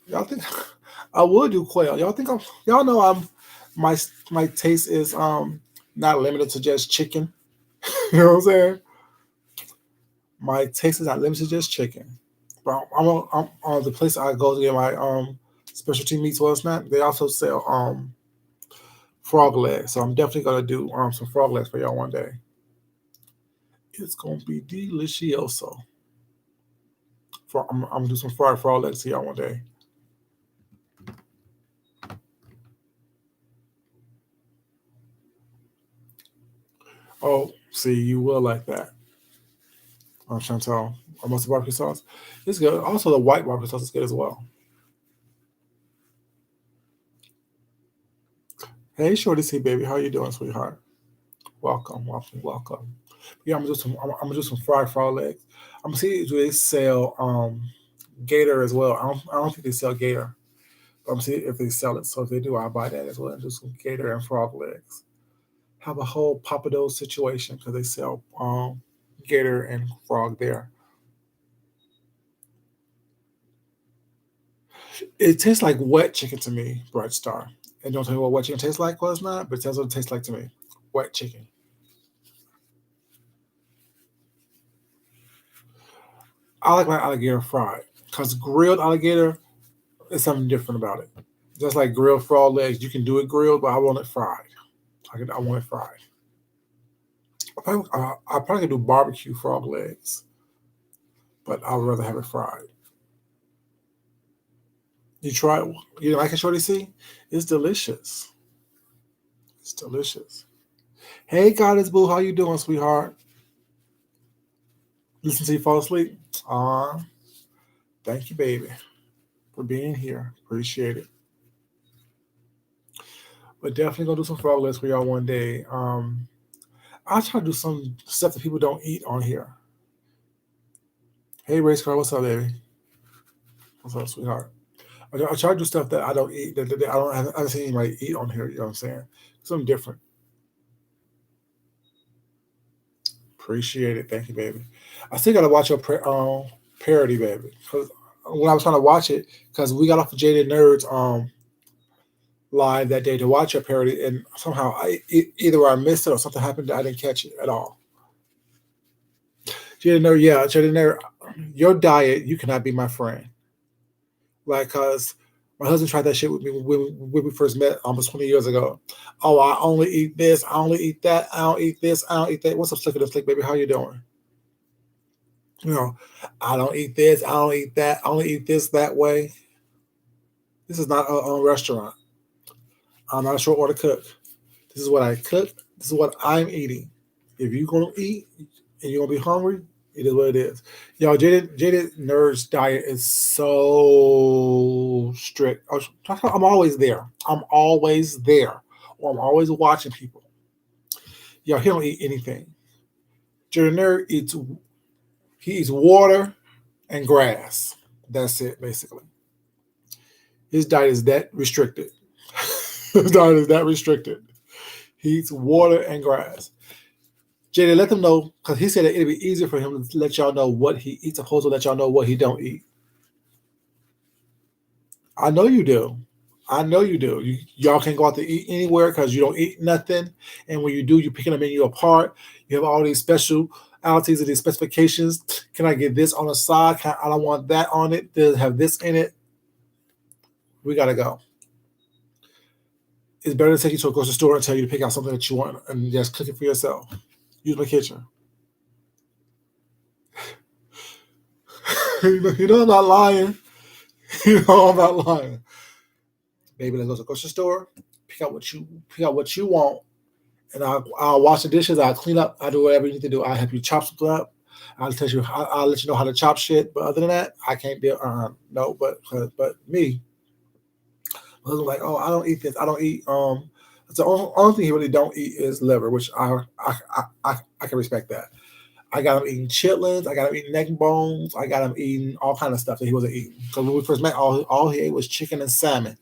Y'all think I would do quail? Y'all know my my taste is not limited to just chicken. You know what I'm saying? My taste is not limited to just chicken. But I'm on the place I go to get my specialty meats. Well, it's not. They also sell frog legs, so I'm definitely gonna do some frog legs for y'all one day. It's gonna be delicioso. I'm gonna do some fried frog legs for y'all one day. Oh, see, you will like that. Chantal, mustard barbecue sauce. It's good. Also, the white barbecue sauce is good as well. Hey, Shorty C, baby, how you doing, sweetheart? Welcome, welcome, welcome. Yeah, I'm gonna do some fried frog legs. I'm gonna see do they sell gator as well. I don't think they sell gator. But I'm gonna see if they sell it. So if they do, I'll buy that as well and do some gator and frog legs. Have a whole Pappadeaux situation because they sell gator and frog there. It tastes like wet chicken to me, Bright Star. And don't tell me what wet chicken tastes like. Well, it's not, but it tells what it tastes like to me. Wet chicken. I like my alligator fried because grilled alligator is something different about it. Just like grilled frog legs, you can do it grilled, but I want it fried. I want it fried. I probably could do barbecue frog legs, but I would rather have it fried. You try it? You like it, Shorty? See, it's delicious. It's delicious. Hey, Goddess Boo, how you doing, sweetheart? Listen to you fall asleep. Ah, thank you, baby, for being here. Appreciate it. But definitely gonna do some frog legs for y'all one day. I'll try to do some stuff that people don't eat on here. Hey, Race Car, what's up, baby? What's up, sweetheart? I try to do stuff that I don't eat, that I haven't seen anybody eat on here. You know what I'm saying? Something different. Appreciate it. Thank you, baby. I still gotta watch your parody, baby. Because when I was trying to watch it, because we got off of Jaded Nerds live that day to watch your parody, and somehow either I missed it or something happened that I didn't catch it at all. Jaded Nerd, yeah, Jaded Nerd, your diet, you cannot be my friend. Like, cause my husband tried that shit with me when we first met almost 20 years ago. Oh, I only eat this, I only eat that, I don't eat this, I don't eat that. What's up, Slick of the Slick, baby? How you doing? You know, I don't eat this, I don't eat that, I only eat this that way. This is not a restaurant. I'm not a short order cook. This is what I cook. This is what I'm eating. If you're gonna eat and you're gonna be hungry, it is what it is. Yo, Jaded Nerd's diet is so strict. I'm always there. I'm always there. Or I'm always watching people. Yo, he don't eat anything. Jaded Nerd eats water and grass. That's it, basically. His diet is that restricted. His diet is that restricted. He eats water and grass. JD, let them know, because he said that it'd be easier for him to let y'all know what he eats, opposed to let y'all know what he don't eat. I know you do. I know you do. Y'all can't go out to eat anywhere because you don't eat nothing. And when you do, you're picking the menu apart. You have all these specialities and these specifications. Can I get this on the side? I don't want that on it. Does it have this in it? We got to go. It's better to take you to a grocery store and tell you to pick out something that you want and just cook it for yourself. Use my kitchen. You know I'm not lying. You know I'm not lying. Baby, let's go to the grocery store. Pick out what you want, and I'll wash the dishes. I'll clean up. I'll do whatever you need to do. I'll help you chop something up. I'll let you know how to chop shit. But other than that, I can't do. No. But me, I was like, oh, I don't eat this. I don't eat. The only thing he really don't eat is liver, which I can respect that. I got him eating chitlins. I got him eating neck bones. I got him eating all kind of stuff that he wasn't eating. Because when we first met, all he ate was chicken and salmon,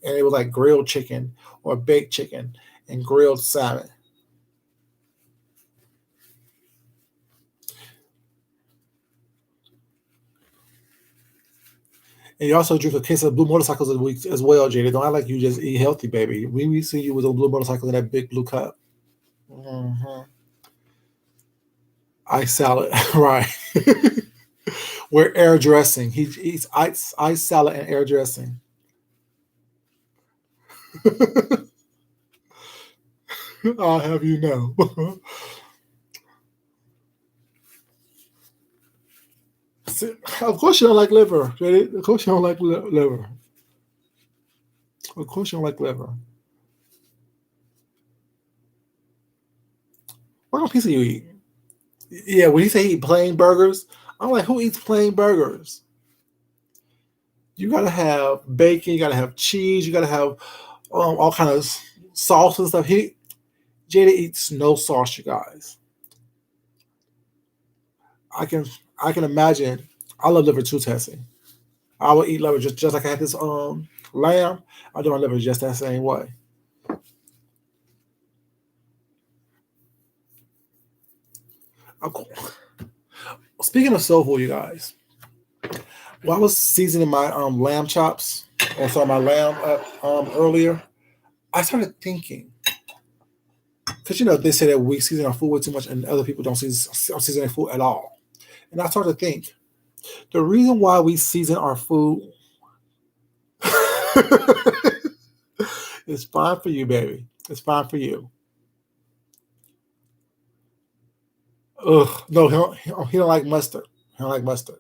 and it was like grilled chicken or baked chicken and grilled salmon. And you also drink a case of blue motorcycles a week as well, Jada. Don't act like you just eat healthy, baby. We see you with a blue motorcycle in that big blue cup. Mm-hmm. Ice salad, right? We're air dressing. He eats ice salad and air dressing. I'll have you know. Of course you don't like liver. Of course you don't like liver. Of course you don't like liver. What kind of pizza you eat? Yeah, when he say he eat plain burgers, I'm like, who eats plain burgers? You gotta have bacon, you gotta have cheese, you gotta have all kind of sauce and stuff. Jada eats no sauce, you guys. I can I can imagine. I love liver too, Tessie. I would eat liver just like I had this lamb. I do my liver just that same way. Speaking of soul food, you guys, while I was seasoning my lamb chops, or sorry, my lamb earlier, I started thinking because they say that we season our food way too much, and other people don't season their food at all. And I started to think the reason why we season our food is fine for you, baby. It's fine for you. Ugh, no, he don't like mustard. He don't like mustard.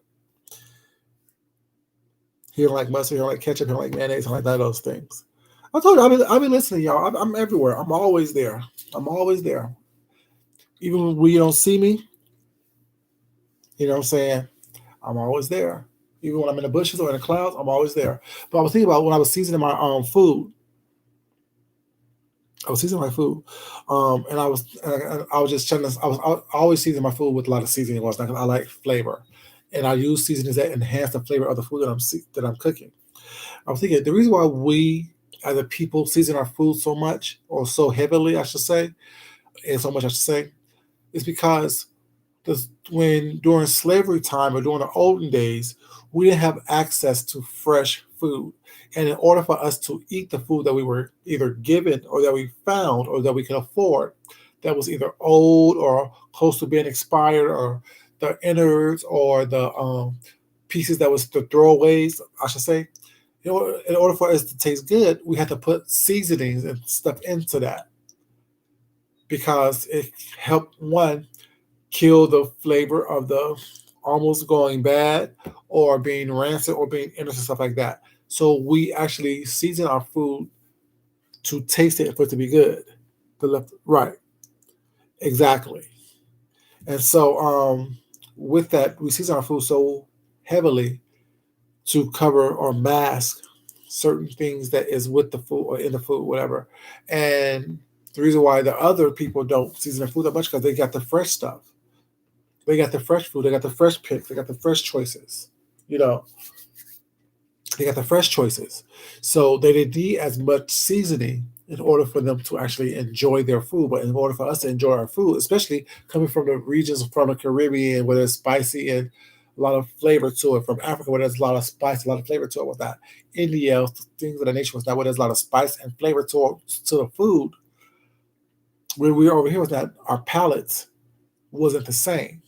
He don't like mustard. He don't like ketchup. He don't like mayonnaise. He don't like none of those things. I told you, I've been listening, y'all. I'm everywhere. I'm always there. I'm always there. Even when you don't see me, you know what I'm saying? I'm always there. Even when I'm in the bushes or in the clouds, I'm always there. But I was thinking about when I was seasoning my food. I was seasoning my food, and I was just trying to. I always season my food with a lot of seasoning ones because I like flavor, and I use seasonings that enhance the flavor of the food that I'm cooking. I was thinking the reason why we as a people season our food so much or so heavily, I should say, and so much I should say, is because when during slavery time or during the olden days, we didn't have access to fresh food. And in order for us to eat the food that we were either given or that we found or that we could afford, that was either old or close to being expired, or the innards or the pieces that was the throwaways, I should say, in order for us to taste good, we had to put seasonings and stuff into that because it helped one kill the flavor of the almost going bad or being rancid or being innocent, stuff like that. So we actually season our food to taste it for it to be good. The left, right, exactly. And so with that, we season our food so heavily to cover or mask certain things that is with the food or in the food, whatever. And the reason why the other people don't season their food that much because they got the fresh stuff. They got the fresh food. They got the fresh picks. They got the fresh choices. You know, they got the fresh choices. So they didn't need as much seasoning in order for them to actually enjoy their food. But in order for us to enjoy our food, especially coming from the regions from the Caribbean where there's spicy and a lot of flavor to it, from Africa where there's a lot of spice, a lot of flavor to it with that. India, things of the nation was that where there's a lot of spice and flavor to the food. When we were over here was that our palates wasn't the same.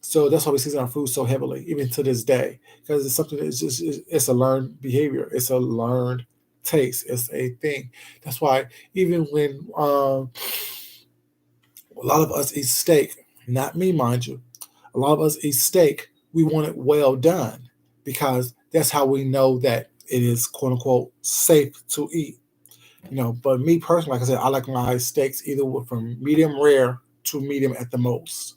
So that's why we season our food so heavily, even to this day, because it's something that's just it's a learned behavior, it's a learned taste, it's a thing. That's why even when a lot of us eat steak, not me, mind you, a lot of us eat steak, we want it well done because that's how we know that it is quote unquote safe to eat. But me personally, like I said, I like my steaks either from medium rare to medium at the most.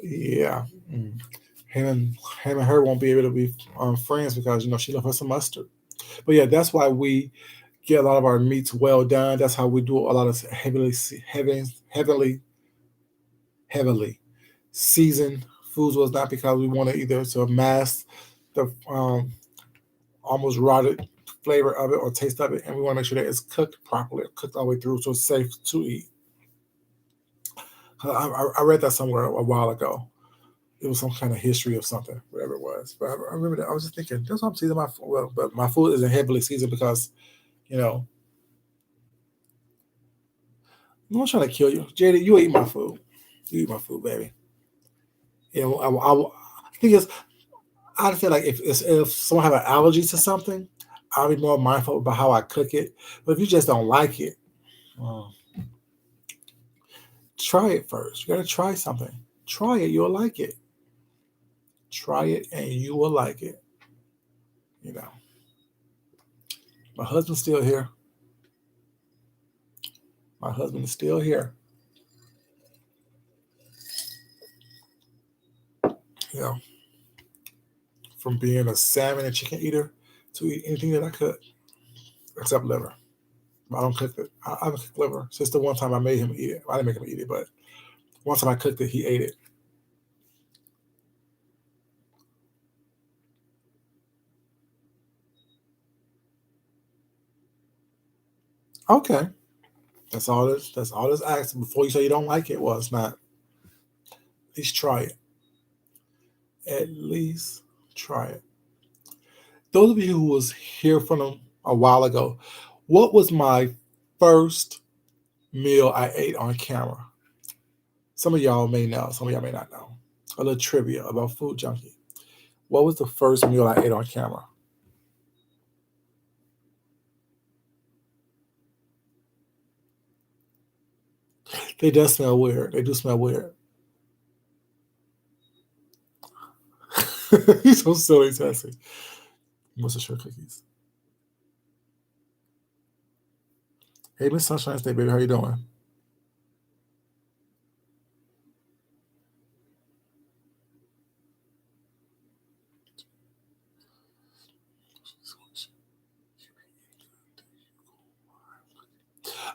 Yeah. Mm. Him and him and her won't be able to be friends because she left us some mustard. But yeah, that's why we get a lot of our meats well done. That's how we do a lot of heavily seasoned foods. Was not because we want to either to mask the almost rotted flavor of it or taste of it, and we want to make sure that it's cooked properly, cooked all the way through, so it's safe to eat. I read that somewhere a while ago. It was some kind of history of something, whatever it was. But I remember that I was just thinking, that's why I'm seasoning my food. Well, but my food isn't heavily seasoned because, you know, I'm not trying to kill you. JD, you eat my food. You eat my food, baby. I think it's, I feel like if someone have an allergy to something, I'll be more mindful about how I cook it. But if you just don't like it, well, try it first. You got to try something. Try it. You'll like it. Try it and you will like it. You know, my husband's still here. My husband is still here. You know, from being a salmon and chicken eater to eat anything that I could, except liver. I don't cook it. I haven't cooked liver since the one time I made him eat it. I didn't make him eat it, but one time I cooked it, he ate it. Okay, that's all. That's all. This asked before you say you don't like it. Well, it's not. At least try it. At least try it. Those of you who was here from a while ago, what was my first meal I ate on camera? Some of y'all may know. Some of y'all may not know. A little trivia about Food Junkie. What was the first meal I ate on camera? They does smell weird. They do smell weird. He's so silly, Tessie. What's the sugar cookies? Hey, Miss Sunshine State, baby, how you doing?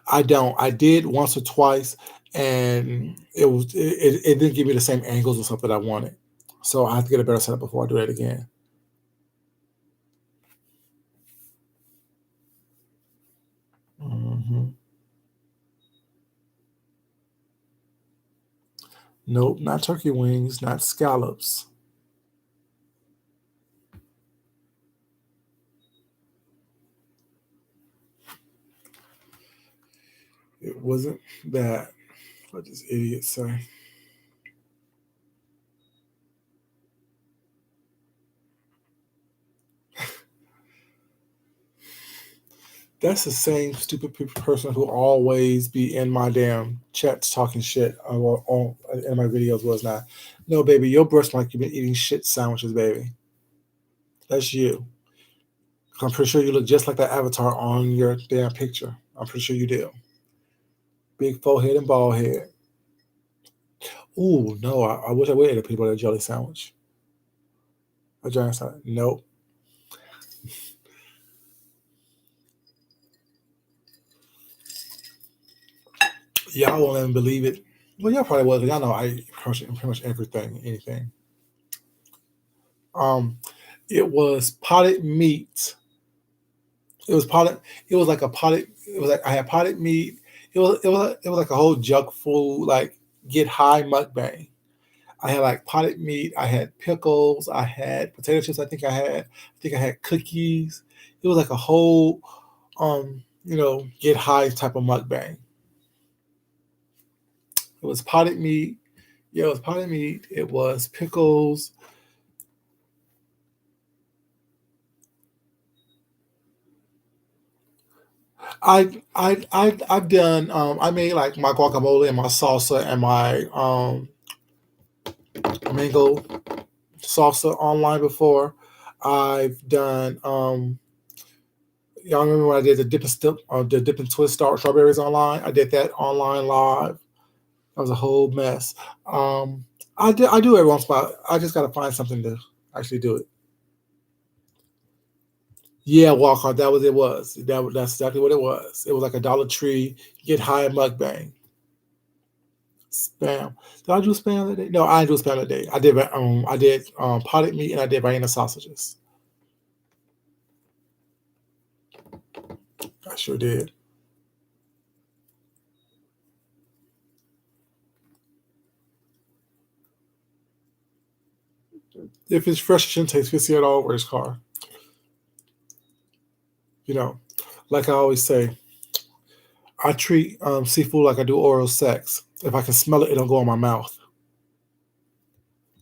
I don't. I did once or twice, and it didn't give me the same angles or something I wanted. So I have to get a better setup before I do that again. Hmm. Nope, not turkey wings, not scallops. It wasn't that. What does idiot say? That's the same stupid person who always be in my damn chats talking shit in my videos. Was not. No, baby, your breast like you've been eating shit sandwiches, baby. That's you. I'm pretty sure you look just like that avatar on your damn picture. I'm pretty sure you do. Big forehead and bald head. Ooh, no, I wish I would eat a peanut butter jelly sandwich. A giant sandwich. Nope. Y'all won't even believe it. Well, y'all probably will. Y'all know I eat pretty much everything, anything. Um, it was potted meat. It was potted. It was like a potted. It was like I had potted meat. It was like a whole junk food, like get high mukbang. I had like potted meat. I had pickles. I had potato chips. I think I had cookies. It was like a whole, get high type of mukbang. It was potted meat. Yeah, it was potted meat. It was pickles. I've done. I made like my guacamole and my salsa and my mango salsa online before. I've done. Y'all remember when I did the dip and twist strawberries online? I did that online live. That was a whole mess. Um, I do every once in a while. I just gotta find something to actually do it. Yeah, Walmart. That was it. That's exactly what it was. It was like a Dollar Tree get high mukbang spam. Did I do spam that day? No, I didn't do spam that day. I did potted meat and I did Vienna sausages. I sure did. If it's fresh, it shouldn't taste fishy at all. Where's car? You know, like I always say, I treat seafood like I do oral sex. If I can smell it, it don't go in my mouth.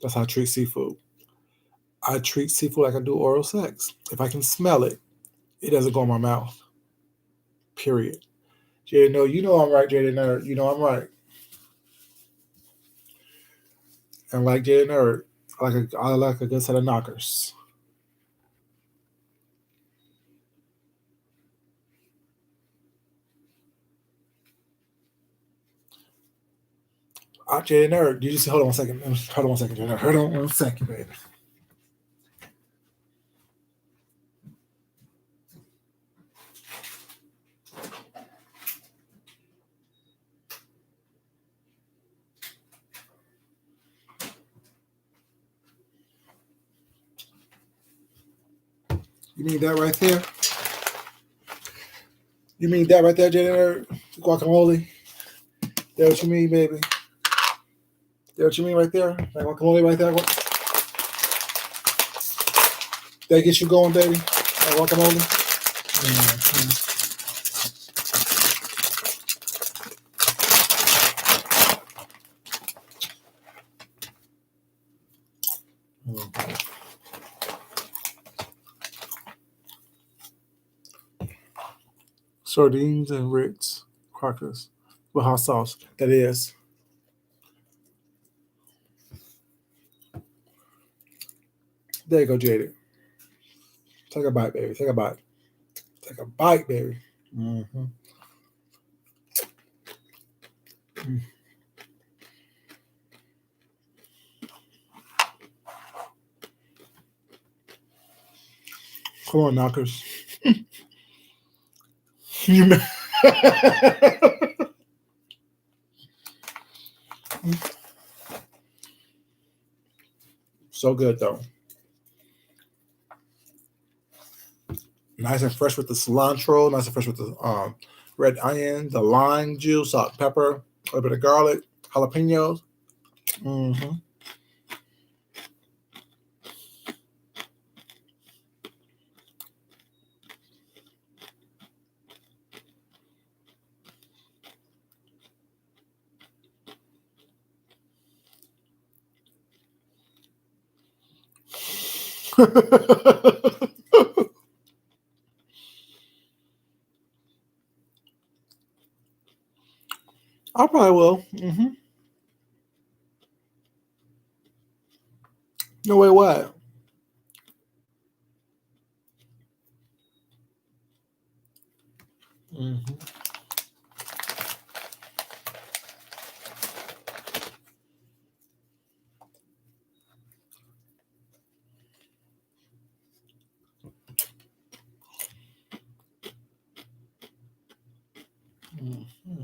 That's how I treat seafood. I treat seafood like I do oral sex. If I can smell it, it doesn't go in my mouth. Period. Jada, no, you know I'm right, Jada Nerd. You know I'm right. And like Jada Nerd, I like a good set of knockers. Jay Nerd, did you see? Hold on 1 second. Hold on 1 second, Jay Nerd. Hold on 1 second, baby. You mean that right there? You mean that right there, Jay Nerd? Guacamole? That what you mean, baby? That what you mean right there? That guacamole right there? That gets you going, baby? That guacamole? Mm-hmm. Sardines and Ritz crackers with hot sauce. That is. There you go, Jaded. Take a bite, baby. Take a bite. Take a bite, baby. Mm-hmm. Mm. Come on, knockers. You know. So good though. Nice and fresh with the cilantro. Nice and fresh with the red onion, the lime juice, salt, pepper, a little bit of garlic, jalapenos. Mm-hmm. I probably will. Mm-hmm. No way, what? Mm-hmm. Mm-hmm.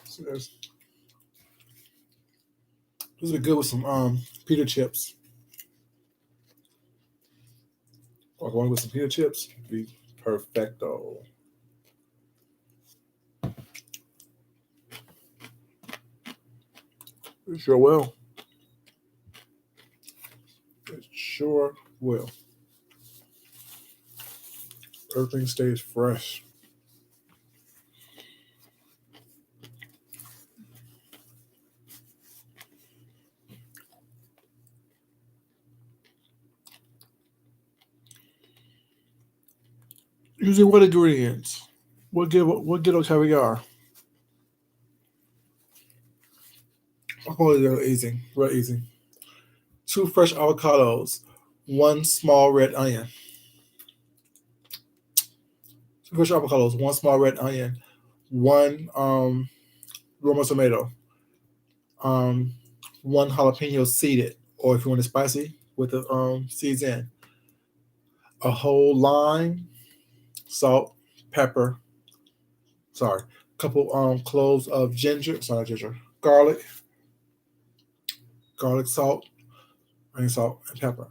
So this would be good with some pita chips. Or going with some pita chips, be perfecto. It sure will. It sure will. Everything stays fresh. Using what ingredients? What ghetto caviar? Oh, they're easy. Real easy. 2 fresh avocados, 1 small red onion. 2 fresh avocados, 1 small red onion, 1 Roma tomato, 1 jalapeno seeded, or if you want it spicy, with the seeds in. A whole lime, salt, pepper. Sorry, a couple cloves of ginger. Sorry, ginger. Garlic, salt, onion salt, and pepper.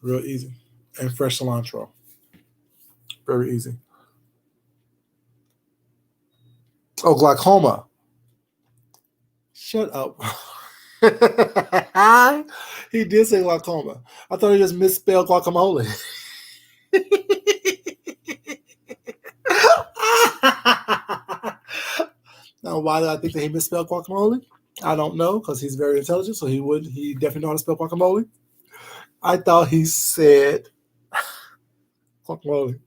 Real easy. And fresh cilantro. Very easy. Oh, glaucoma. Shut up. He did say glaucoma. I thought he just misspelled guacamole. Now, why did I think that he misspelled guacamole? I don't know, because he's very intelligent, so he definitely know how to spell guacamole. I thought he said guacamole.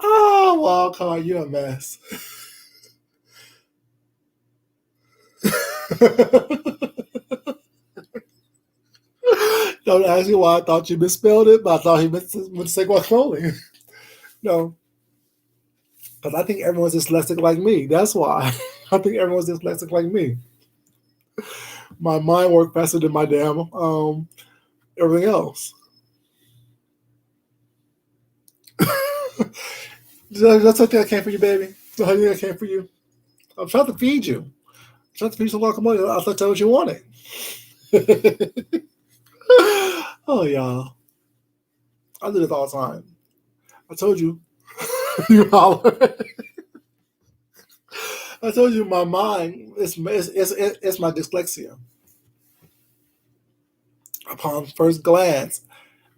Oh, well, come on, you're a mess. Don't ask me why I thought you misspelled it, but I thought he meant to say guacamole. No. Because I think everyone's dyslexic like me. That's why. I think everyone's dyslexic like me. My mind works faster than my damn everything else. That's something I came for you, baby. So honey, I came for you. I'm trying to feed you. I'm trying to feed you some guacamole. I thought that what you wanted. Oh, y'all. I do this all the time. I told you. You holler. I told you my mind it's my dyslexia. Upon first glance,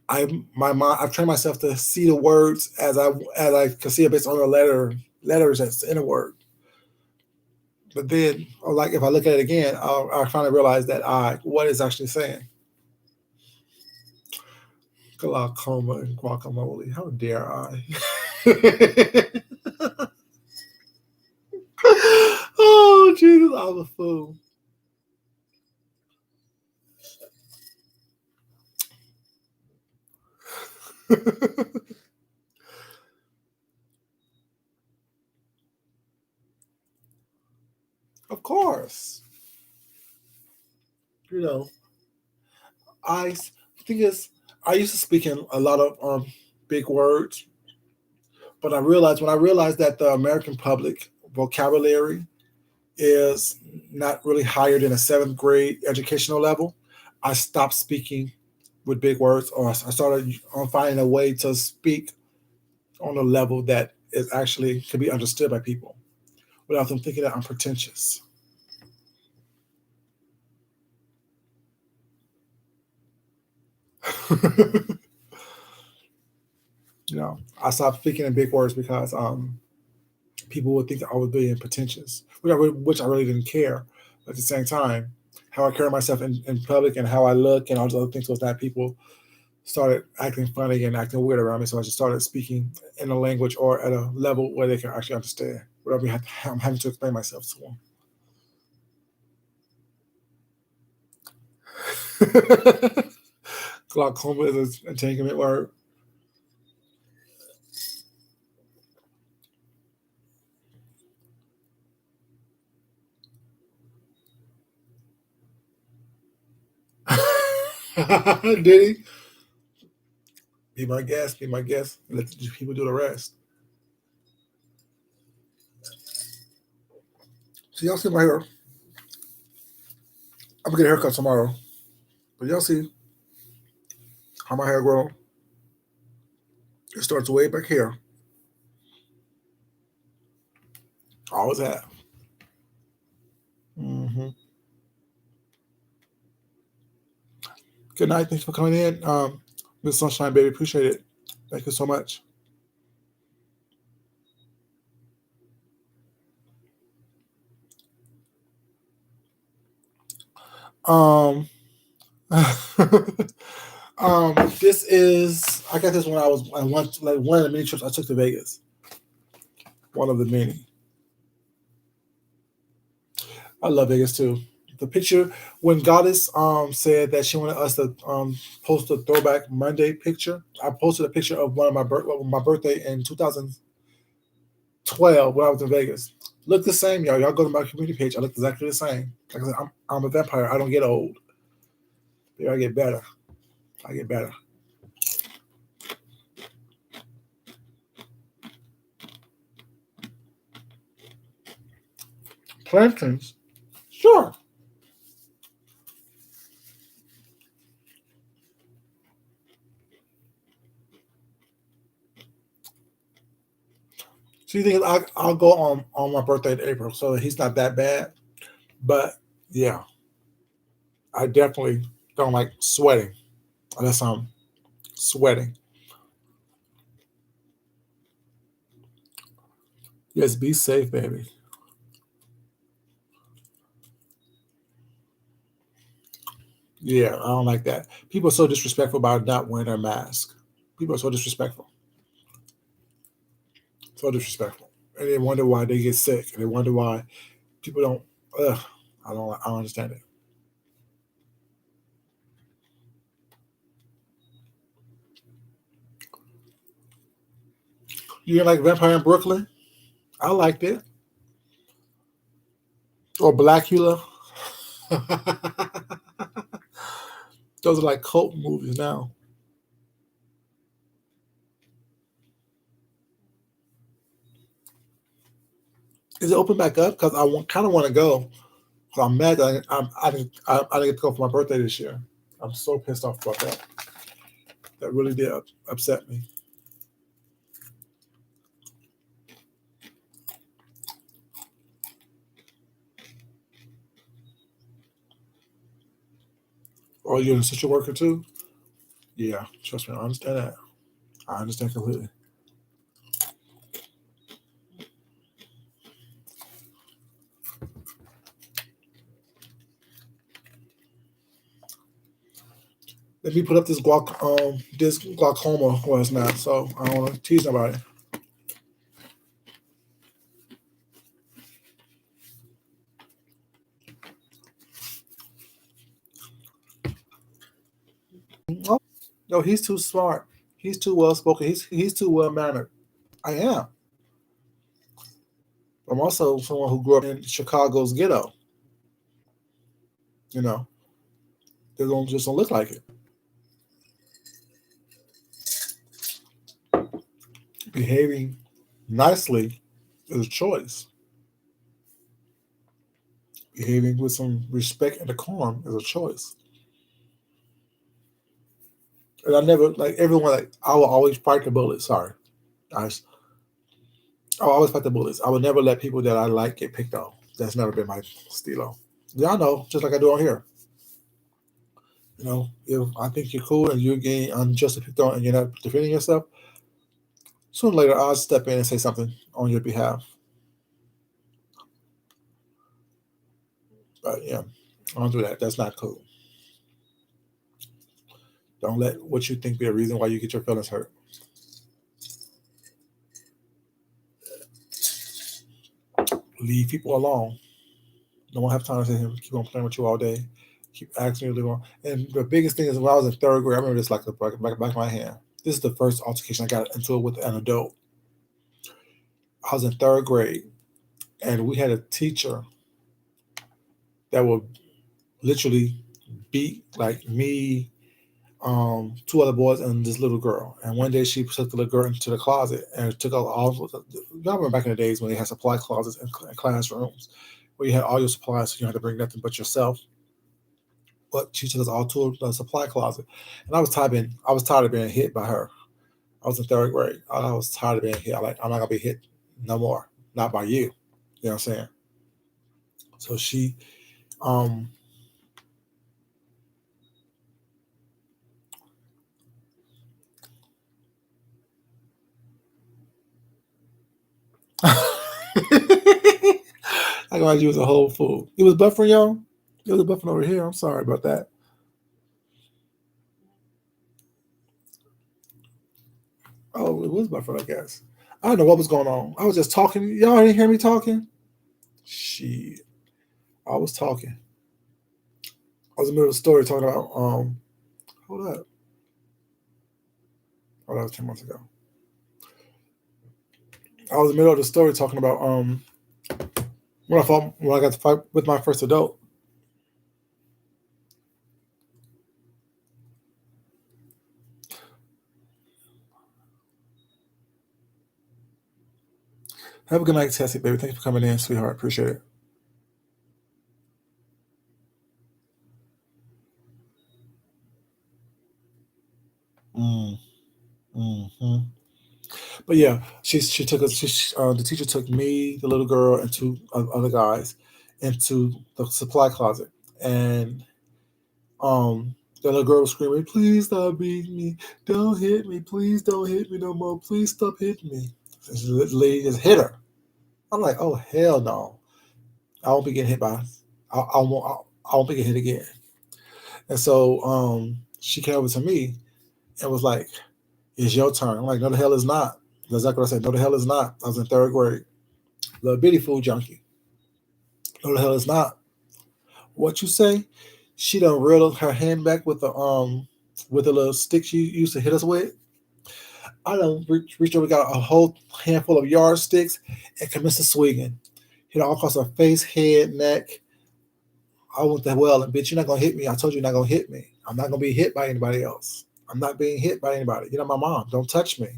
I've trained myself to see the words as I can see it based on the letters that's in a word. But then, like if I look at it again, I finally realize that what it's actually saying. Glaucoma and guacamole. How dare I? Oh Jesus, I'm a fool. Of course, you know. I think is I used to speak in a lot of big words, but I realized that the American public vocabulary is not really higher than a seventh grade educational level. I stopped speaking with big words, or I started finding a way to speak on a level that is actually can be understood by people without them thinking that I'm pretentious. I stopped speaking in big words because people would think I was being pretentious, which I really didn't care. But at the same time, how I carry myself in public and how I look and all those other things was that people started acting funny and acting weird around me. So I just started speaking in a language or at a level where they can actually understand without I'm having to explain myself to them. Glaucoma is an entanglement word. Did he? Be my guest. Be my guest. Let the people do the rest. So y'all see my hair. I'm gonna get a haircut tomorrow. But y'all see how my hair grow. It starts way back here. Always have. Mm-hmm. Good night. Thanks for coming in. Miss Sunshine, baby. Appreciate it. Thank you so much. Um, this is I got this when I went like one of the many trips I took to Vegas. One of the many. I love Vegas too. The picture when Goddess said that she wanted us to post a throwback Monday picture. I posted a picture of one of my birthday in 2012 when I was in Vegas. Look the same, y'all. Y'all go to my community page. I look exactly the same. Like I said, I'm a vampire. I don't get old. I get better. I get better. Plantains? Sure. So you think I'll go on my birthday in April, so he's not that bad. But yeah, I definitely don't like sweating unless I'm sweating. Yes, be safe, baby. Yeah, I don't like that. People are so disrespectful about not wearing their mask. People are so disrespectful. So disrespectful. And they wonder why they get sick. And they wonder why people don't ugh, I don't understand it. You like Vampire in Brooklyn? I liked it. Or Blackula. Those are like cult movies now. Is it open back up? Because kind of want to go. I'm mad that I didn't get to go for my birthday this year. I'm so pissed off about that. That really did upset me. Oh, you're an essential worker too? Yeah, trust me, I understand that. I understand completely. Let me put up this glaucoma was not, so I don't want to tease about it. No, he's too smart. He's too well spoken. He's too well mannered. I am. I'm also someone who grew up in Chicago's ghetto. You know, they don't just don't look like it. Behaving nicely is a choice. Behaving with some respect and decorum is a choice. And I never like everyone. Like I will always fight the bullets. Sorry, guys. I'll always fight the bullets. I would never let people that I like get picked on. That's never been my stilo. Y'all know, just like I do on here. You know, if I think you're cool and you're getting unjustly picked on and you're not defending yourself, sooner or later I'll step in and say something on your behalf. But yeah, I don't do that. That's not cool. Don't let what you think be a reason why you get your feelings hurt. Leave people alone. Don't have time to sit here and keep on playing with you all day. Keep asking you to leave on. And the biggest thing is when I was in third grade, I remember this like the back of my hand. This is the first altercation I got into it with an adult. I was in third grade, and we had a teacher that would literally beat like me, two other boys, and this little girl. And one day she took the little girl into the closet and took out all. Y'all remember back in the days when they had supply closets in classrooms, where you had all your supplies, so you had to bring nothing but yourself. But she took us all to the supply closet, and I was tired of being hit by her. I was in third grade. I was tired of being hit. I'm not gonna be hit no more. Not by you. You know what I'm saying? So she, um, I got you as a whole fool. It was buffering, y'all. It was buffering over here. I'm sorry about that. Oh, it was buffering, I guess. I don't know what was going on. I was just talking. Y'all didn't hear me talking? Shit. I was talking. I was in the middle of the story talking about hold up. Oh, that was 10 months ago. I was in the middle of the story talking about when I got to fight with my first adult. Have a good night, Tessie, baby. Thanks for coming in, sweetheart. Appreciate it. Mm, hmm But yeah, she took us. The teacher took me, the little girl, and two other guys into the supply closet, and the little girl was screaming, "Please stop beating me! Don't hit me! Please don't hit me no more! Please stop hitting me!" And the lady just hit her. I'm like, "Oh hell no! I won't be getting hit by. I won't be getting hit again." And so she came over to me and was like, "It's your turn." I'm like, "No, the hell is not." That's exactly what I said. "No, the hell is not." I was in third grade. Little bitty food junkie. "No, the hell is not." What you say? She done reeled her hand back with the little stick she used to hit us with. I done reached over, got a whole handful of yardsticks, and commenced to swinging. Hit all across her face, head, neck. I went that well, and bitch, you're not gonna hit me. I told you you're not gonna hit me. I'm not gonna be hit by anybody else. I'm not being hit by anybody. You're not my mom. Don't touch me.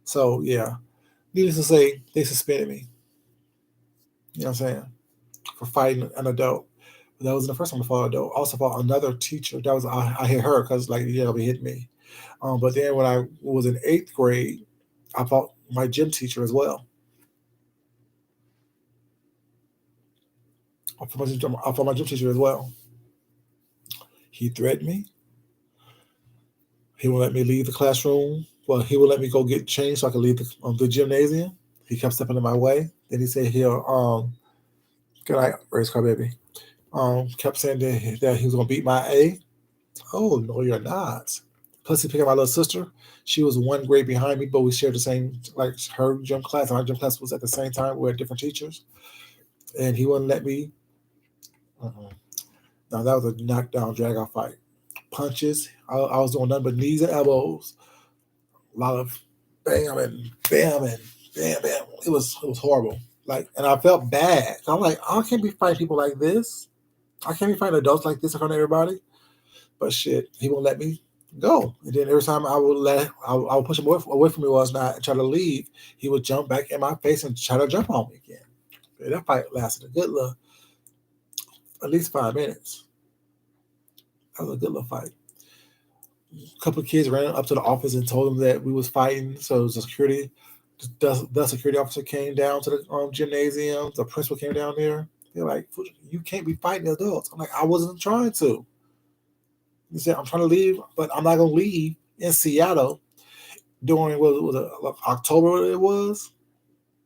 So yeah, needless to say, they suspended me. You know what I'm saying? For fighting an adult. But that wasn't the first time I fought an adult. I also fought another teacher. That was I hit her because like yeah, be hitting me. But then when I was in eighth grade, I fought my gym teacher as well. I fought my gym teacher as well. He threatened me. He won't let me leave the classroom. Well, he will let me go get changed so I can leave the gymnasium. He kept stepping in my way. Then he said he'll good night, race car baby. Kept saying that he was gonna beat my A. Oh no, you're not. Plus, he picked up my little sister. She was one grade behind me, but we shared the same like her gym class. And our gym class was at the same time. We had different teachers, and he wouldn't let me. Uh-uh. Now that was a knockdown, drag out fight. Punches. I was doing nothing but knees and elbows. A lot of bam and bam and bam bam. It was horrible. Like, and I felt bad. I'm like, I can't be fighting people like this. I can't be fighting adults like this in front of everybody. But shit, he won't let me go. And then every time I would push him away from me was not and try to leave, he would jump back in my face and try to jump on me again. And that fight lasted a good little, at least 5 minutes. That was a good little fight. A couple of kids ran up to the office and told them that we was fighting. So the security officer came down to the gymnasium. The principal came down there. They're like, "You can't be fighting adults." I'm like, "I wasn't trying to." He said, "I'm trying to leave, but I'm not gonna leave in Seattle during what was it, like October it was.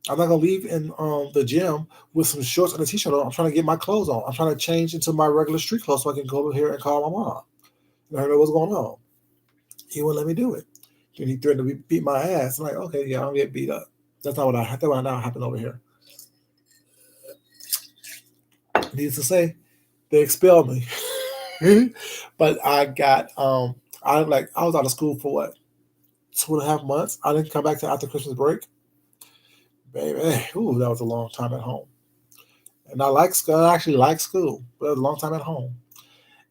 I'm not gonna leave in the gym with some shorts and a t-shirt on. I'm trying to get my clothes on. I'm trying to change into my regular street clothes so I can go over here and call my mom. Let her know what's going on." He wouldn't let me do it. Then he threatened to beat my ass. I'm like, okay, yeah, I'll get beat up. That's not what now happened over here. Needless to say, they expelled me. But I got I was out of school for what, 2.5 months. I didn't come back to after Christmas break. Baby, ooh, that was a long time at home. And I like school. I actually like school, but it was a long time at home.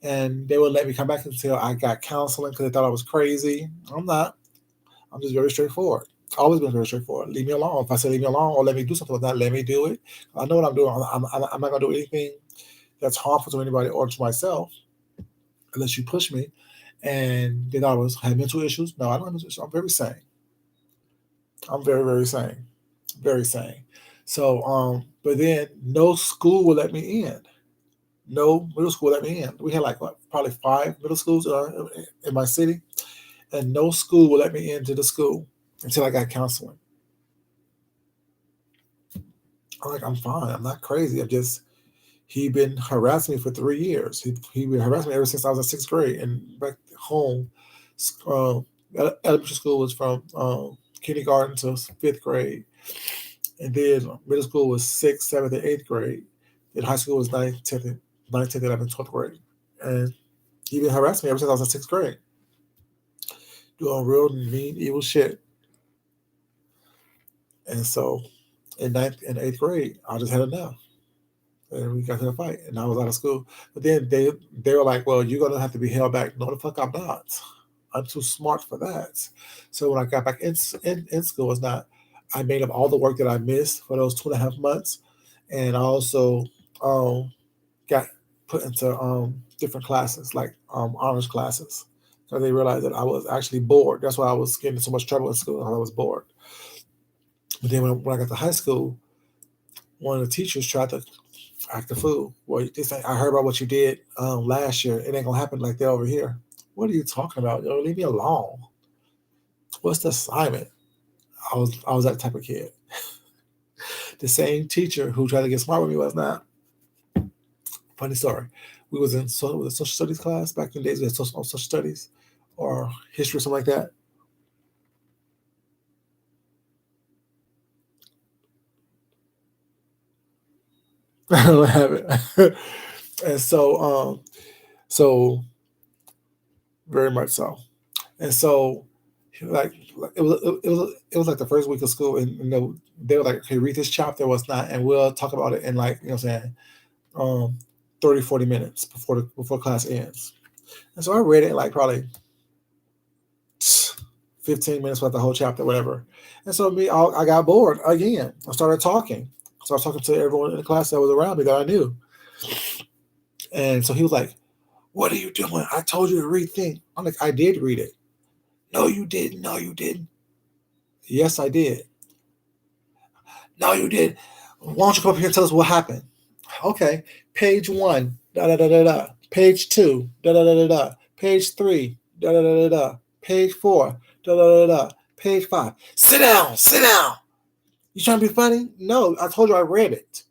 And they would let me come back until I got counseling because they thought I was crazy. I'm not. I'm just very straightforward. Always been very straightforward. Leave me alone. If I say leave me alone or let me do something with that, let me do it. I know what I'm doing. I'm not going to do anything that's harmful to anybody or to myself unless you push me. And they thought I was had mental issues. No, I don't have mental issues. I'm very sane. I'm very, very sane. Very sane. So, but then no school will let me in. No middle school let me in. We had like what, probably 5 middle schools in my city, and no school will let me into the school until I got counseling. I'm like, I'm fine. I'm not crazy. I'm just he been harassing me for 3 years. He been harassing me ever since I was in sixth grade. And back home, uh, elementary school was from kindergarten to fifth grade, and then middle school was sixth, seventh, and eighth grade. Then high school was ninth, 10th, 11th, 12th grade. And he been harassing me ever since I was in sixth grade, doing real mean, evil shit. And so in ninth and eighth grade, I just had enough. And we got to a fight, and I was out of school. But then they were like, "Well, you're gonna have to be held back." No, the fuck, I'm not. I'm too smart for that. So when I got back in school, it's not. I made up all the work that I missed for those 2.5 months, and I also um, got put into different classes, like honors classes, because they realized that I was actually bored. That's why I was getting in so much trouble in school. I was bored. But then when I got to high school, one of the teachers tried to act a fool. Well, this I heard about what you did last year. It ain't gonna happen like that over here. What are you talking about? Yo, leave me alone. What's the assignment? I was that type of kid. The same teacher who tried to get smart with me was not. Funny story. We was in social studies class back in the days. We had social studies or history or something like that. I don't have it. And so very much so. And so like it was like the first week of school, and they were like, okay, read this chapter, what's not, and we'll talk about it in like, you know what I'm saying, um 30, 40 minutes before class ends. And so I read it like probably 15 minutes about the whole chapter, whatever. And so I got bored again. I started talking. So I was talking to everyone in the class that was around me that I knew. And so he was like, what are you doing? I told you to read things. I'm like, I did read it. No, you didn't. No, you didn't. Yes, I did. No, you did. Why don't you come up here and tell us what happened? Okay. Page 1, da da da da da. Page 2, da da da da da. Page 3, da da da da da. Page 4, da da da da. Page 5. Sit down, sit down. You trying to be funny? No, I told you I read it.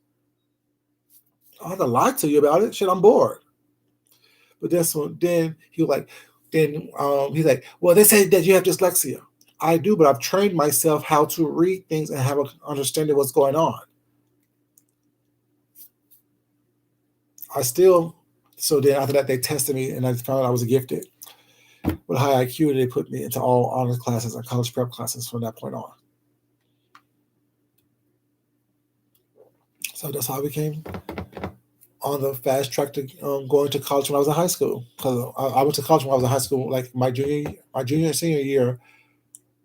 I have to lie to you about it. Shit, I'm bored. But then he was like, he's like, well, they say that you have dyslexia. I do, but I've trained myself how to read things and have an understanding of what's going on. So then after that, they tested me and I found out I was gifted. With high IQ, they put me into all honors classes and college prep classes from that point on. So that's how I became on the fast track to going to college when I was in high school. Because I went to college when I was in high school, like my junior and senior year.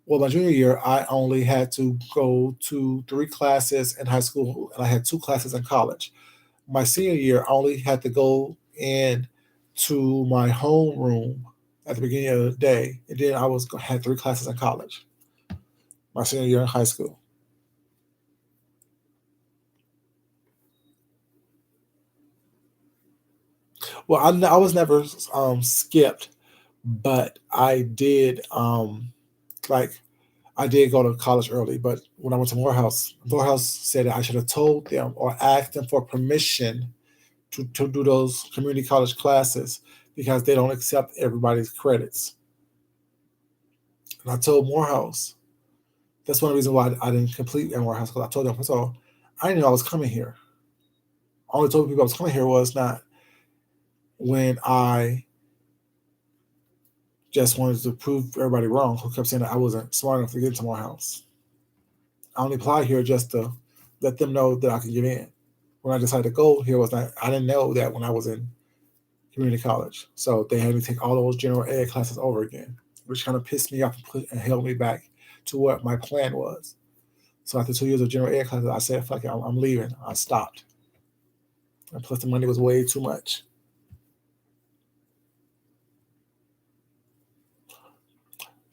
Well, my junior year, I only had to go to 3 classes in high school, and I had 2 classes in college. My senior year, I only had to go in to my homeroom at the beginning of the day, and then I had 3 classes in college. My senior year in high school. Well, I was never skipped, but I did like I did go to college early. But when I went to Morehouse said that I should have told them or asked them for permission to do those community college classes because they don't accept everybody's credits. And I told Morehouse. That's one of the reasons why I didn't complete at Morehouse, because I told them, so I didn't know I was coming here. I only told people I was coming here was not when I just wanted to prove everybody wrong who kept saying that I wasn't smart enough to get into Morehouse. I only applied here just to let them know that I could get in. When I decided to go here was not, I didn't know that when I was in community college. So they had me take all those general ed classes over again, which kind of pissed me off and held me back to what my plan was. So after 2 years of general ed classes, I said, fuck it, I'm leaving. I stopped. And plus the money was way too much.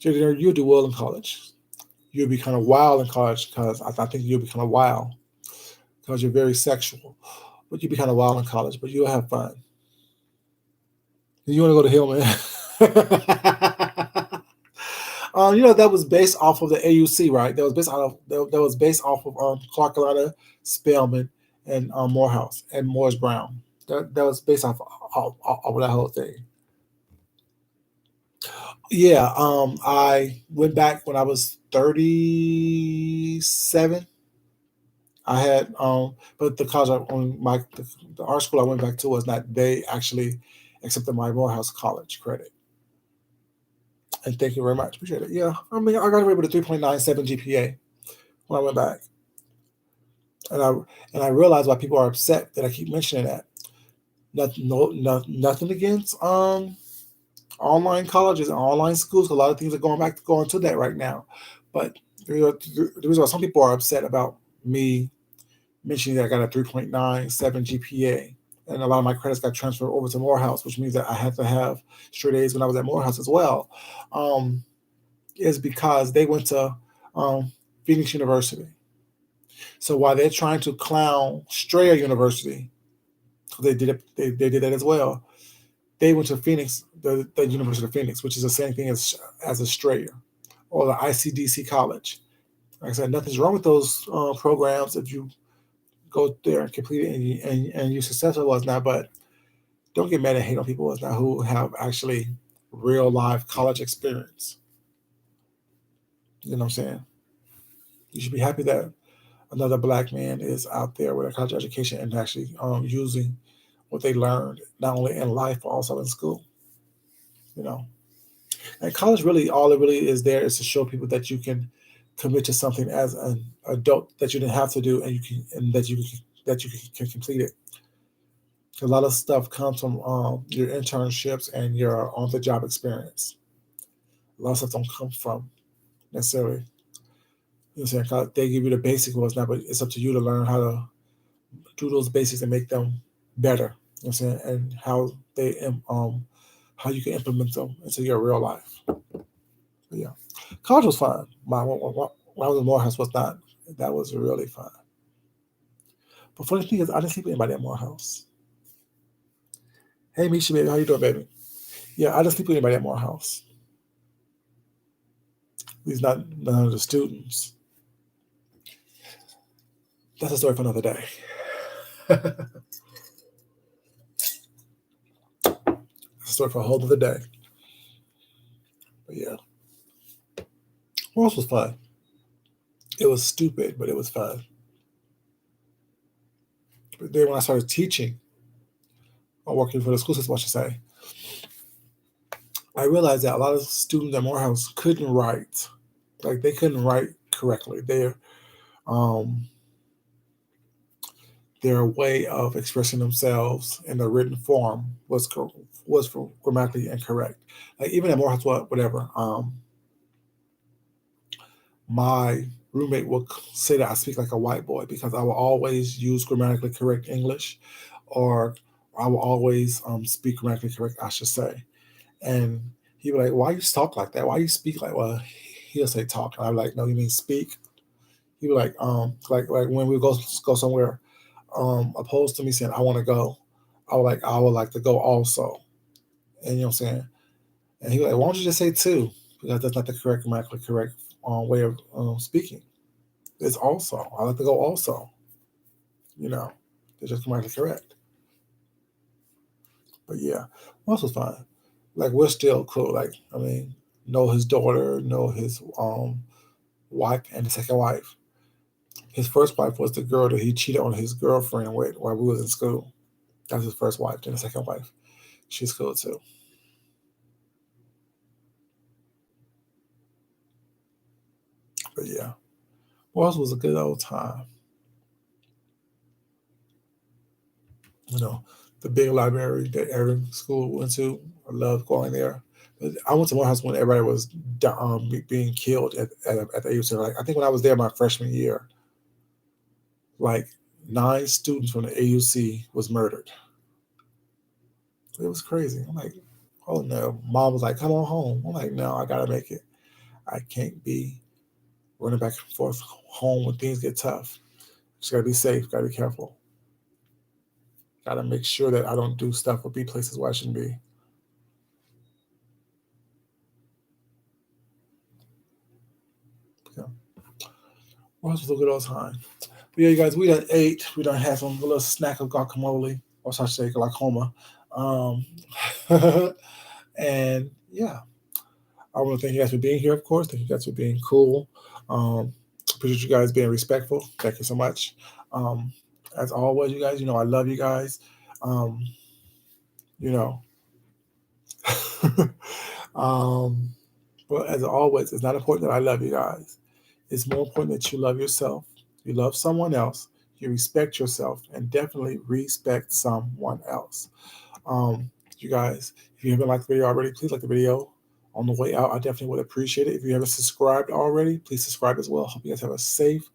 JD, you'll do well in college. You'll be kind of wild in college because I think you'll be kind of wild because you're very sexual. But you'll be kind of wild in college, but you'll have fun. You want to go to Hillman? That was based off of the AUC, right? That was based off of Clark Atlanta, Spelman, and Morehouse and Morris Brown. That was based off of that whole thing. Yeah, I went back when I was 37. I had but the college the art school I went back to was not. They actually accepted my Morehouse College credit. And thank you very much. Appreciate it. Yeah, I mean, I graduated with a 3.97 GPA when I went back, and I realized why people are upset that I keep mentioning that. Nothing against online colleges and online schools. A lot of things are going to that right now, but the reason why some people are upset about me mentioning that I got a 3.97 GPA, and a lot of my credits got transferred over to Morehouse, which means that I had to have straight A's when I was at Morehouse as well. Is because they went to Phoenix University. So while they're trying to clown Strayer University, they did that as well. They went to Phoenix, the University of Phoenix, which is the same thing as a Strayer or the ICDC college. Like I said, nothing's wrong with those programs if you go there and complete it and you're successful was not. But don't get mad and hate on people was not who have actually real life college experience. You know what I'm saying? You should be happy that another black man is out there with a college education and actually using what they learned not only in life but also in school. You know. And college really, all it really is there is to show people that you can commit to something as an adult that you didn't have to do, and you can, and that you can complete it. A lot of stuff comes from your internships and your on the job experience. A lot of stuff don't come from necessarily. You know what I'm saying? They give you the basic ones now, but it's up to you to learn how to do those basics and make them better. You know what I'm saying? And how you can implement them into your real life. But yeah, college was fun. When I was in Morehouse was not. That was really fun. But funny thing is, I didn't sleep with anybody at Morehouse. Hey, Misha, baby, how you doing, baby? Yeah, I didn't sleep with anybody at Morehouse. These not none of the students. That's a story for another day. That's a story for a whole other day. But yeah, what else was fun? It was stupid, but it was fun. But then when I started teaching or working for the school system, I should say, I realized that a lot of students at Morehouse couldn't write. Like they couldn't write correctly. Um, their way of expressing themselves in the written form was grammatically incorrect. Like even at Morehouse, whatever. My roommate would say that I speak like a white boy because I will always use grammatically correct English, or I will always speak grammatically correct, I should say. And he would like, "Why you talk like that? Why you speak like?" Well, he'll say talk, and I'm like, "No, you mean speak." He would like when we go somewhere, opposed to me saying I want to go, I would like to go also, and you know what I'm saying. And he was like, "Why don't you just say two? Because that's not the correct grammatically correct way of speaking. It's also. I like to go also. You know, they're just grammatically correct. But yeah, once was fine. Like we're still cool. Like I mean, know his daughter, know his wife and the second wife. His first wife was the girl that he cheated on his girlfriend with while we was in school. That was his first wife. Then the second wife, she's cool too. But yeah, Wells was a good old time. You know, the big library that every school went to. I loved going there. But I went to Morehouse when everybody was being killed at the AUC. Like I think when I was there my freshman year, like 9 students from the AUC was murdered. It was crazy. I'm like, oh no. Mom was like, come on home. I'm like, no, I gotta make it. I can't be running back and forth home when things get tough. Just gotta be safe, gotta be careful. Gotta make sure that I don't do stuff or be places where I shouldn't be. Yeah. Well, this was a good old time. But yeah, you guys, we done ate. We done had some little snack of guacamole, or should I say glaucoma. Um, and yeah, I want to thank you guys for being here, of course. Thank you guys for being cool. Um, appreciate you guys being respectful. Thank you so much. Um, as always, you guys, you know I love you guys. Um, you know, um, but as always, it's not important that I love you guys. It's more important that you love yourself, you love someone else, you respect yourself, and definitely respect someone else. Um, you guys, if you haven't liked the video already, please like the video. On the way out, I definitely would appreciate it. If you haven't subscribed already, please subscribe as well. Hope you guys have a safe,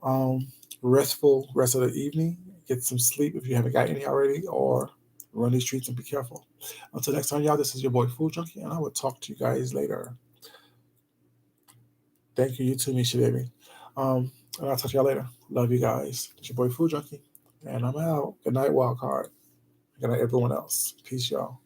um, restful rest of the evening. Get some sleep if you haven't got any already, or run these streets and be careful. Until next time, y'all, this is your boy Food Junkie, and I will talk to you guys later. Thank you, you too, Misha baby. Um, and I'll talk to y'all later. Love you guys. It's your boy Food Junkie, and I'm out. Good night, Wildcard. Good night, everyone else. Peace, y'all.